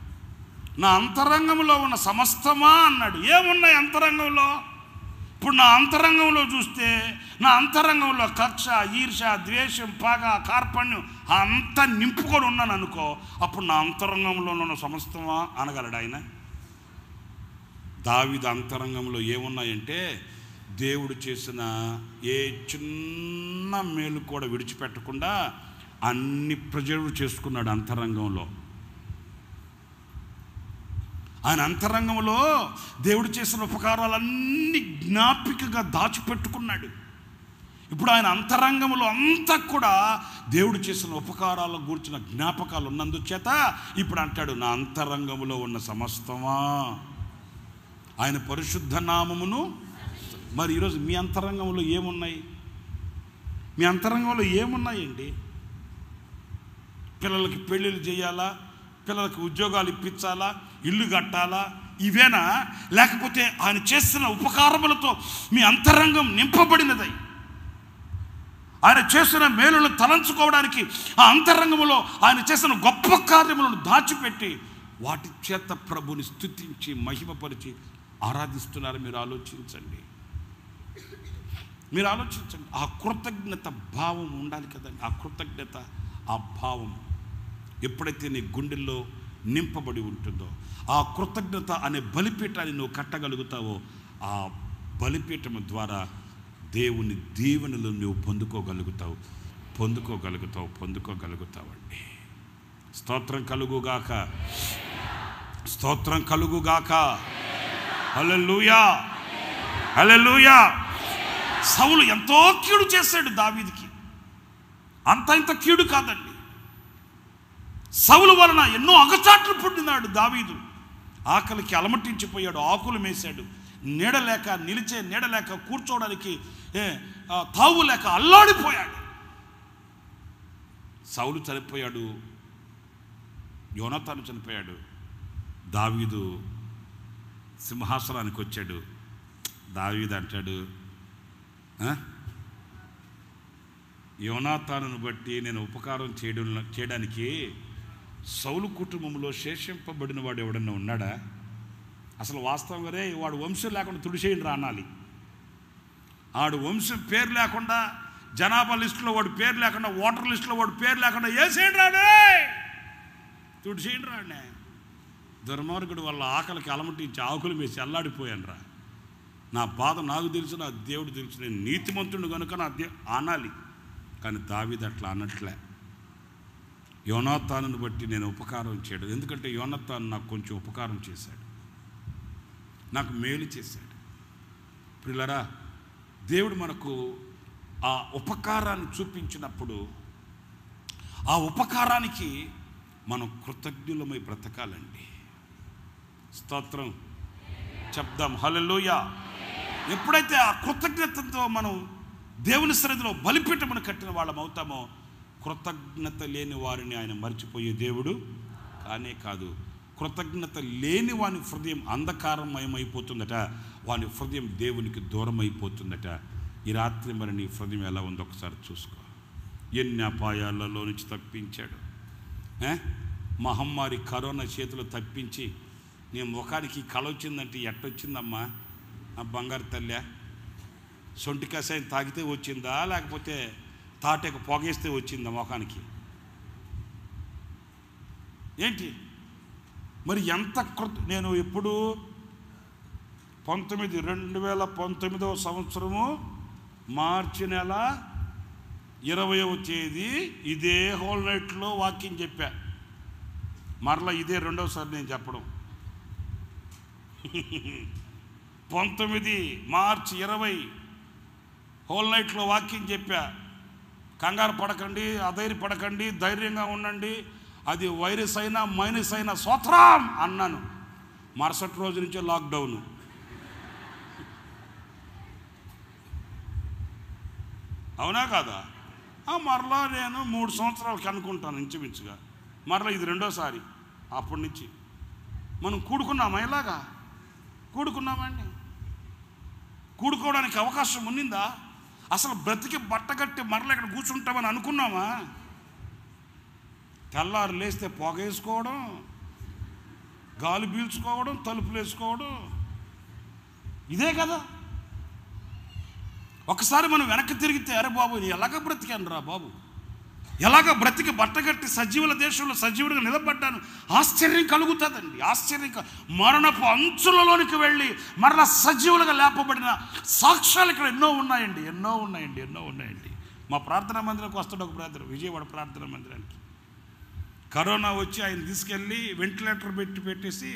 నా అంతరంగంలో ఉన్న సమస్తమా అన్నాడు. ఏమున్నాయి అంతరంగంలో? ఇప్పుడు నా అంతరంగంలో చూస్తే నా అంతరంగంలో కక్ష, ఈర్ష, ద్వేషం, పగ, కార్పణ్యం అంతా నింపుకొని ఉన్నాను అనుకో, అప్పుడు నా అంతరంగంలో ఉన్న సమస్తమా అనగలడు ఆయన? దావీదు అంతరంగంలో ఏమున్నాయంటే దేవుడు చేసిన ఏ చిన్న మేలు కూడా విడిచిపెట్టకుండా అన్ని ప్రిజర్వ్ చేసుకున్నాడు అంతరంగంలో. ఆయన అంతరంగంలో దేవుడు చేసిన ఉపకారాలన్నీ జ్ఞాపికగా దాచిపెట్టుకున్నాడు. ఇప్పుడు ఆయన అంతరంగంలో అంతా కూడా దేవుడు చేసిన ఉపకారాల గూర్చిన జ్ఞాపకాలు ఉన్నందుచేత ఇప్పుడు అంటాడు, నా అంతరంగంలో ఉన్న సమస్తమా ఆయన పరిశుద్ధ నామమును. మరి ఈరోజు మీ అంతరంగంలో ఏమున్నాయి? మీ అంతరంగంలో ఏమున్నాయండి? పిల్లలకి పెళ్ళిళ్ళు చేయాలా, పిల్లలకి ఉద్యోగాలు ఇప్పించాలా, ఇల్లు కట్టాలా, ఇవేనా? లేకపోతే ఆయన చేసిన ఉపకారములతో మీ అంతరంగం నింపబడినదై ఆయన చేసిన మేలులను తలంచుకోవడానికి ఆ అంతరంగంలో ఆయన చేసిన గొప్ప కార్యములను దాచిపెట్టి వాటి చేత ప్రభుని స్తుతించి మహిమపరిచి ఆరాధిస్తున్నారు. మీరు ఆలోచించండి, మీరు ఆలోచించండి. ఆ కృతజ్ఞత భావం ఉండాలి కదండి. ఆ కృతజ్ఞత, ఆ భావం ఎప్పుడైతే నీ గుండెల్లో నింపబడి ఉంటుందో, ఆ కృతజ్ఞత అనే బలిపీఠాన్ని నువ్వు కట్టగలుగుతావో, ఆ బలిపీఠం ద్వారా దేవుని దీవెనలు నువ్వు పొందుకోగలుగుతావండి. స్తోత్రం కలుగుగాక, స్తోత్రం కలుగుగాక. హల్లెలూయా, హల్లెలూయా. సౌలు ఎంతో కీడు చేశాడు దావీదుకి, అంత ఇంత కీడు కాదండి. సౌలు వలన ఎన్నో అగచాట్లు పొందినాడు దావీదు. ఆకలికి అలమటించిపోయాడు, ఆకులు మేశాడు, నీడలేక నిలిచే నీడలేక కూర్చోవడానికి తావు లేక అల్లాడిపోయాడు. సౌలు చనిపోయాడు, యోనాతాను చనిపోయాడు, దావీదు సింహాసనానికి వచ్చాడు. దావీదు అంటాడు, యోనాతానును బట్టి నేను ఉపకారం చేయడానికి సౌలు కుటుంబంలో శేషింపబడిన వాడు ఎవడన్నా ఉన్నాడా? అసలు వాస్తవంగానే వాడు వంశం లేకుండా తుడిచేయండి రా అనాలి. ఆడు వంశం పేరు లేకుండా, జనాభా లిస్టులో వాడు పేరు లేకుండా, ఓటర్ లిస్టులో వాడు పేరు లేకుండా వేసేయండి రాడే, తుడిచేయండి రాడే. దుర్మార్గుడు వల్ల ఆకలికి అలమటించి ఆకులు వేసి అల్లాడిపోయాను రా. నా బాధ నాకు తెలుసు, నా దేవుడు తెలుసు, నేను నీతిమంతుడు కనుక నా అనాలి. కానీ దావీదు అట్లా అన్నట్లే. యోనాతానును బట్టి నేను ఉపకారం చేయడు, ఎందుకంటే యోనాతాను నాకు కొంచెం ఉపకారం చేశాడు, నాకు మేలు చేశాడు. ప్రియులారా, దేవుడు మనకు ఆ ఉపకారాన్ని చూపించినప్పుడు ఆ ఉపకారానికి మనం కృతజ్ఞులమై బ్రతకాలండి. స్తోత్రం చెప్దాం, హల్లెలూయా. ఎప్పుడైతే ఆ కృతజ్ఞతతో మనం దేవుని సన్నిధిలో బలిపీఠమును కట్టిన వాళ్ళం అవుతామో, కృతజ్ఞత లేని వారిని ఆయన మర్చిపోయే దేవుడు కానే కాదు. కృతజ్ఞత లేని వాని హృదయం అంధకారమయమైపోతుందట, వాని హృదయం దేవునికి దూరం అయిపోతుందట. ఈ రాత్రి మరి నీ హృదయం ఎలా ఉందో ఒకసారి చూసుకో. ఎన్ని అపాయాలలో నుంచి తప్పించాడు. మహమ్మారి కరోనా చేతిలో తప్పించి నీ ముఖానికి కళ వచ్చిందంటే ఎట్టొచ్చిందమ్మా ఆ బంగారు తల్లి? సొంటి కషాయం తాగితే వచ్చిందా, లేకపోతే తాటకు పొగేస్తే వచ్చిందా ముఖానికి? ఏంటి మరి ఎంత నేను ఎప్పుడు 2019 సంవత్సరము మార్చి నెల 20వ తేదీ ఇదే హోల్ నైట్లో వాక్యం చెప్పా. మరలా ఇదే రెండవసారి నేను చెప్పడం. 19 మార్చి 20 హోల్ నైట్లో వాక్యం చెప్పా. కంగారు పడకండి, అధైర్యపడకండి, ధైర్యంగా ఉండండి, అది వైరస్ అయినా మైనస్ అయినా స్తోత్రం అన్నాను. మరుసటి రోజు నుంచే లాక్డౌను. అవునా కాదా? మరలా నేను 3 సంవత్సరాలకి అనుకుంటాను ఇంచుమించుగా. మరలా ఇది రెండోసారి. అప్పటి నుంచి మనం కూడుకున్నామా? ఇలాగా కూడుకున్నామండి. కూడుకోవడానికి అవకాశం ఉన్నిందా? అసలు బ్రతికి బట్టగట్టి మరలా ఇక్కడ కూర్చుంటామని అనుకున్నామా? తెల్లారు లేస్తే పొగేసుకోవడం, గాలి పీల్చుకోవడం, తలుపులు వేసుకోవడం, ఇదే కదా. ఒకసారి మనం వెనక్కి తిరిగితే, అరే బాబు నేను ఎలాగ బ్రతికాను రా బాబు, ఎలాగ బ్రతికి బట్టగట్టి సజీవుల దేశంలో సజీవుడిగా నిలబడ్డాను. ఆశ్చర్యం కలుగుతుందండి, ఆశ్చర్యం. మరణపు అంచులలోనికి వెళ్ళి మరలా సజీవులుగా లేపబడిన సాక్ష్యాలు ఇక్కడ ఎన్నో ఉన్నాయండి. మా ప్రార్థనా మందిరానికి వస్తాడు ఒక బ్రదర్, విజయవాడ ప్రార్థనా మందిరానికి. కరోనా వచ్చి ఆయన తీసుకెళ్ళి వెంటిలేటర్ పెట్టేసి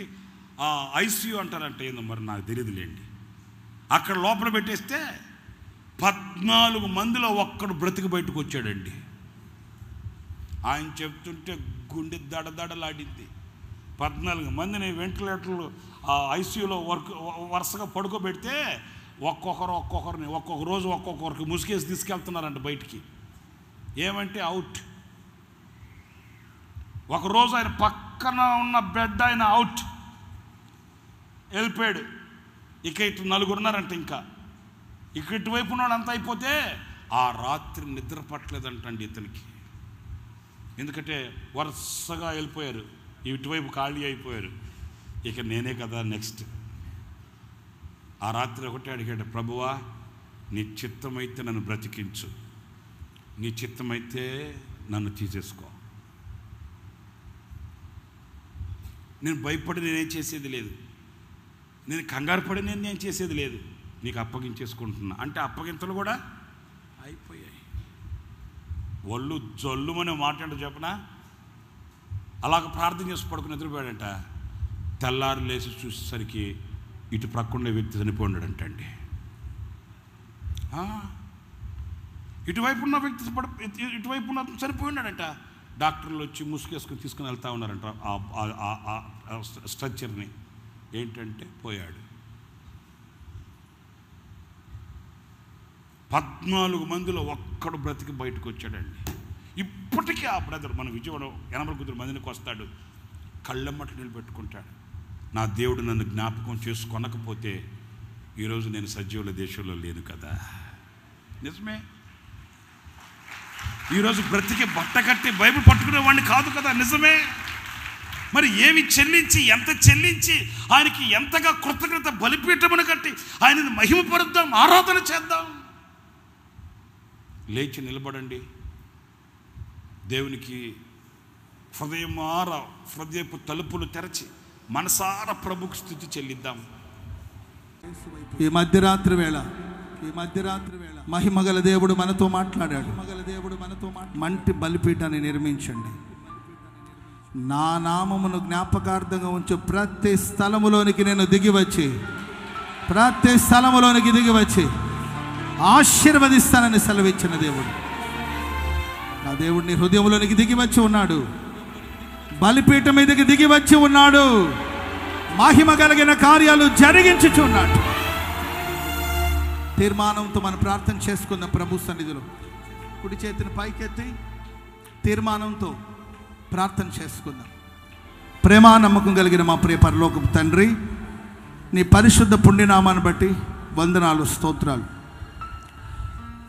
ఐసీయూ అంటారంట, ఏందో మరి నాకు తెలియదులేండి. అక్కడ లోపల పెట్టేస్తే 14 మందిలో ఒక్కడు బ్రతికి బయటకు వచ్చాడండి. ఆయన చెప్తుంటే గుండె దడదడలాడింది. 14 మందిని వెంటిలేటర్లు ఐసీయూలో వరుసగా పడుకోబెడితే ఒక్కొక్కరిని ఒక్కొక్క రోజు ఒక్కొక్కరికి ముసుగేసి తీసుకెళ్తున్నారంట బయటికి. ఏమంటే అవుట్. ఒకరోజు ఆయన పక్కన ఉన్న బెడ్ ఆయన అవుట్, వెళ్ళిపోయాడు. ఇక ఇటు 4 ఉన్నారంట. ఇంకా ఇటువైపు ఉన్నాడు. అంతా అయిపోతే ఆ రాత్రి నిద్ర పట్టలేదంటండి ఇతనికి. ఎందుకంటే వరుసగా వెళ్ళిపోయారు, ఇటువైపు ఖాళీ అయిపోయారు. ఇక నేనే కదా నెక్స్ట్. ఆ రాత్రి ఒకటే అడిగాడు, ప్రభువా నీ చిత్తమైతే నన్ను బ్రతికించు, నీ చిత్తమైతే నన్ను తీసేసుకో. నేను భయపడి నేనేం చేసేది లేదు, నేను కంగారు పడి నేను చేసేది లేదు, నీకు అప్పగించేసుకుంటున్నా అంటే అప్పగింతలు కూడా అయిపోయాయి. ఒళ్ళు జల్లుమని మాట్లాడు చెప్పనా. అలాగ ప్రార్థన చేసి పడుకుని ఎదురుపోయాడంట. తెల్లారు లేచి చూసేసరికి ఇటు ప్రక్కనే వ్యక్తి చనిపోయాడంటండి. ఇటువైపు ఉన్న వ్యక్తి ఇటువైపు ఉన్న చనిపోయినాడంట. డాక్టర్లు వచ్చి ముసుగేసుకుని తీసుకుని వెళ్తా ఉన్నారంట ఆ స్ట్రక్చర్ని. ఏంటంటే పోయాడు. 14 మందిలో ఒక్కడు బ్రతికి బయటకు వచ్చాడండి. ఇప్పటికీ ఆ బ్రదర్ మన విజయవాడ 80 మందికి వస్తాడు, కళ్ళమ్మట నిలబెట్టుకుంటాడు. నా దేవుడు నన్ను జ్ఞాపకం చేసుకొనకపోతే ఈరోజు నేను సజీవుల దేశంలో లేను కదా. నిజమే. ఈరోజు బ్రతికి బట్ట కట్టి బైబిల్ పట్టుకునేవాడిని కాదు కదా. నిజమే. మరి ఏమి చెల్లించి, ఎంత చెల్లించి, ఆయనకి ఎంతగా కృతజ్ఞత బలిపీఠమును కట్టి ఆయనను మహిమపరుద్దాం, ఆరాధన చేద్దాం. లేచి నిలబడండి. దేవునికి హృదయపు తలుపులు తెరచి మనసారా ప్రభుకు స్తుతి చెల్లిద్దాం. ఈ మధ్యరాత్రి వేళ మహిమగల దేవుడు మనతో మాట్లాడాడు. మంటి బలిపీఠాన్ని నిర్మించండి, నా నామమును జ్ఞాపకార్థంగా ఉంచు. ప్రతి స్థలములోనికి నేను దిగి వచ్చి ఆశీర్వదిస్తానని సెలవిచ్చిన దేవుడు. నా దేవుడిని హృదయంలోనికి దిగి వచ్చి ఉన్నాడు, బలిపీఠం మీదకి దిగి వచ్చి ఉన్నాడు, మహిమ కలిగిన కార్యాలు జరిగించుచున్నాడు. తీర్మానంతో మనం ప్రార్థన చేసుకున్న ప్రభు సన్నిధిలో కుడి చేతిని పైకెత్తి తీర్మానంతో ప్రార్థన చేసుకుందాం. ప్రేమ నమ్మకం కలిగిన మా ప్రియ పరలోకపు తండ్రి, నీ పరిశుద్ధ పుణ్యనామాన్ని బట్టి వందనాలు, స్తోత్రాలు.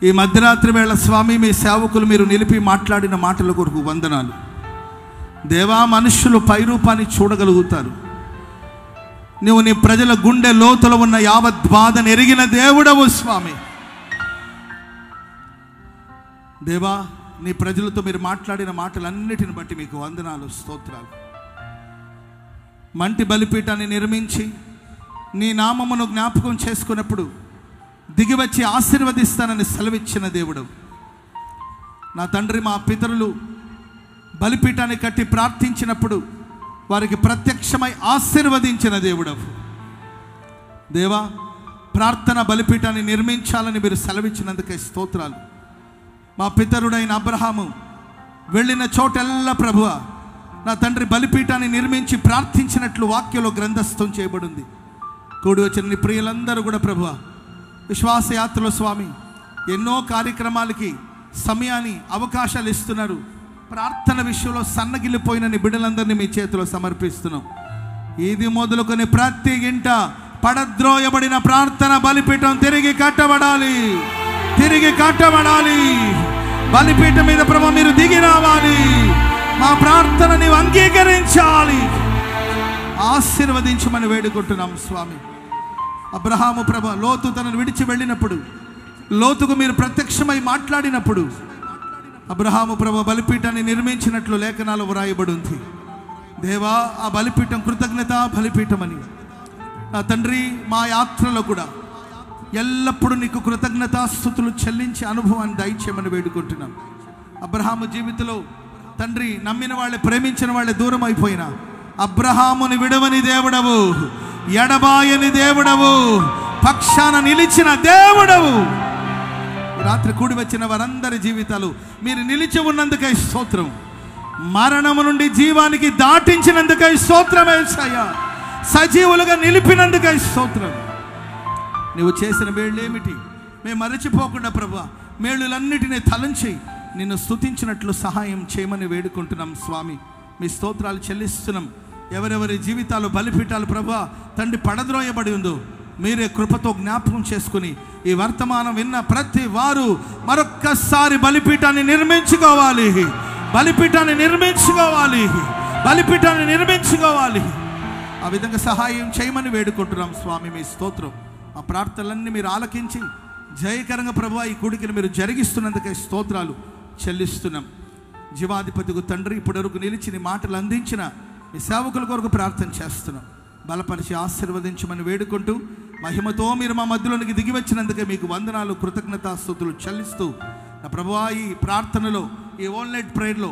ఈ మధ్యరాత్రి వేళ స్వామి, మీ సేవకులు మీరు నిలిపి మాట్లాడిన మాటల కొరకు వందనాలు. దేవా, మనుష్యులు పైరూపాన్ని చూడగలుగుతారు, నువ్వు నీ ప్రజల గుండె లోతులో ఉన్న యావత్ బాధను ఎరిగిన దేవుడవు స్వామి. దేవా, నీ ప్రజలతో మీరు మాట్లాడిన మాటలన్నిటిని బట్టి మీకు వందనాలు, స్తోత్రాలు. మంటి బలిపీఠాన్ని నిర్మించి నీ నామమును జ్ఞాపకం చేసుకున్నప్పుడు దిగివచ్చి ఆశీర్వదిస్తానని సెలవిచ్చిన దేవుడు. నా తండ్రి, మా పితరులు బలిపీఠాన్ని కట్టి ప్రార్థించినప్పుడు వారికి ప్రత్యక్షమై ఆశీర్వదించిన దేవుడవు. దేవా, ప్రార్థన బలిపీఠాన్ని నిర్మించాలని మీరు సెలవిచ్చినందుకే స్తోత్రాలు. మా పితరుడైన అబ్రహాము వెళ్ళిన చోటెల్లా ప్రభువా, నా తండ్రి బలిపీఠాన్ని నిర్మించి ప్రార్థించినట్లు వాక్యంలో గ్రంథస్థం చేయబడింది. కూడి వచ్చిన నీ ప్రియులందరూ కూడా ప్రభువా, విశ్వాసయాత్రలో స్వామి ఎన్నో కార్యక్రమాలకి సమయాన్ని, అవకాశాలు ఇస్తున్నారు. ప్రార్థన విషయంలో సన్నగిల్లిపోయిన నీ బిడ్డలందరినీ మీ చేతిలో సమర్పిస్తున్నాం. ఇది మొదలుకొని ప్రతి ఇంట పడద్రోయబడిన ప్రార్థన బలిపీఠం తిరిగి కట్టబడాలి. బలిపీఠం మీద ప్రభు మీరు దిగి రావాలి. మా ప్రార్థన నీవు అంగీకరించాలి. ఆశీర్వదించమని వేడుకుంటున్నాం స్వామి. అబ్రహాము ప్రభు లోతు తనను విడిచి వెళ్ళినప్పుడు, లోతుకు మీరు ప్రత్యక్షమై మాట్లాడినప్పుడు అబ్రహాము ప్రభు బలిపీఠాన్ని నిర్మించినట్లు లేఖనాలు వ్రాయబడి ఉంది. దేవా, ఆ బలిపీఠం కృతజ్ఞత బలిపీఠం అని. నా తండ్రి, మా యాత్రలో కూడా ఎల్లప్పుడూ నీకు కృతజ్ఞతాస్తుతులు చెల్లించే అనుభవాన్ని దయచేయమని వేడుకుంటున్నాం. అబ్రహాము జీవితంలో తండ్రి, నమ్మిన వాళ్ళే, ప్రేమించిన వాళ్ళే దూరం అయిపోయినా అబ్రహాముని విడవని దేవుడవు, ఎడబాయని దేవుడవు, పక్షాన నిలిచిన దేవుడవు. రాత్రి కూడి వచ్చిన వారందరి జీవితాలు మీరు నిలిచి ఉన్నందుకై స్తోత్రం. మరణము నుండి జీవానికి దాటించినందుకై స్తోత్రమే యేసయ్యా. సజీవులుగా నిలిపినందుకై స్తోత్రం. నువ్వు చేసిన మేళ్ళేమిటి మేము మరచిపోకుండా ప్రభువా, మేళ్ళులన్నిటినీ తలంచి నిన్ను స్తుతించినట్లు సహాయం చేయమని వేడుకుంటున్నాం స్వామి. మీ స్తోత్రాలు చెల్లిస్తున్నాం. ఎవరెవరి జీవితాలు బలిపీఠాలు ప్రభువా తండ్రి పడద్రోయబడి ఉందో మీరే కృపతో జ్ఞాపకం చేసుకుని ఈ వర్తమానం విన్న ప్రతి వారు మరొక్కసారి బలిపీఠాన్ని నిర్మించుకోవాలి. ఆ విధంగా సహాయం చేయమని వేడుకుంటున్నాం స్వామి. మీ స్తోత్రం. ఆ ప్రార్థనలన్నీ మీరు ఆలకించి జయకరంగా ప్రభువా ఈ కూడికను మీరు జరిగిస్తున్నందుకే స్తోత్రాలు చెల్లిస్తున్నాం. జీవాధిపతికు తండ్రి, ఇప్పటివరకు నిలిచి నీ మాటలు అందించిన మీ సేవకుల కొరకు ప్రార్థన చేస్తున్నాం. బలపరిచి ఆశీర్వదించమని వేడుకుంటూ మహిమతో మీరు మా మధ్యలోనికి దిగి వచ్చినందుకే మీకు వందనాలు, కృతజ్ఞతాస్తుతులు చెల్లిస్తూ నా ప్రభువా ఈ ప్రార్థనలో, ఈ ఆన్లైన్ ప్రేయర్లో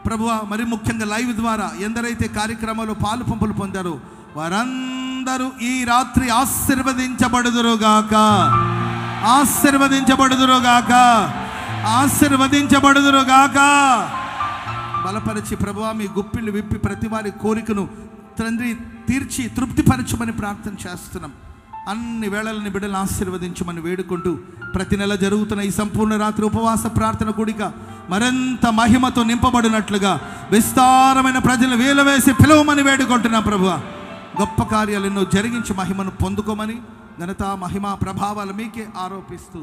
ప్రభువా మరి ముఖ్యంగా లైవ్ ద్వారా ఎందరైతే కార్యక్రమాల్లో పాలు పంపులు పొందారో వారందరూ ఈ రాత్రి ఆశీర్వదించబడుదురుగాక. బలపరిచి ప్రభువా మీ గుప్పిళ్ళు విప్పి ప్రతి వారి కోరికను తండ్రి తీర్చి తృప్తిపరచమని ప్రార్థన చేస్తున్నాం. అన్ని వేళలని బిడ్డలు ఆశీర్వదించమని వేడుకుంటూ ప్రతి నెల జరుగుతున్న ఈ సంపూర్ణ రాత్రి ఉపవాస ప్రార్థన కూడిక మరింత మహిమతో నింపబడినట్లుగా విస్తారమైన ప్రజలు వేలవేసి పిలవమని వేడుకుంటున్నాం. ప్రభువా, గొప్ప కార్యాలు ఎన్నో జరిగించి మహిమను పొందుకోమని ఘనత మహిమ ప్రభావాలు మీకే ఆరోపిస్తూ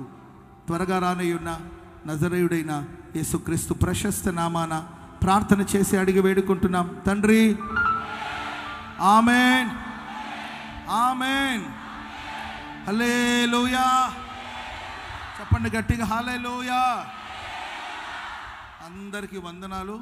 త్వరగా రానయ్యున్న నజరేయుడైన యేసుక్రీస్తు ప్రశస్త నామాన ప్రార్థన చేసి అడిగి వేడుకుంటున్నాం తండ్రి. ఆమేన్, ఆమేన్. హల్లెలూయా. చెప్పండి గట్టిగా, హల్లెలూయా. అందరికీ వందనాలు.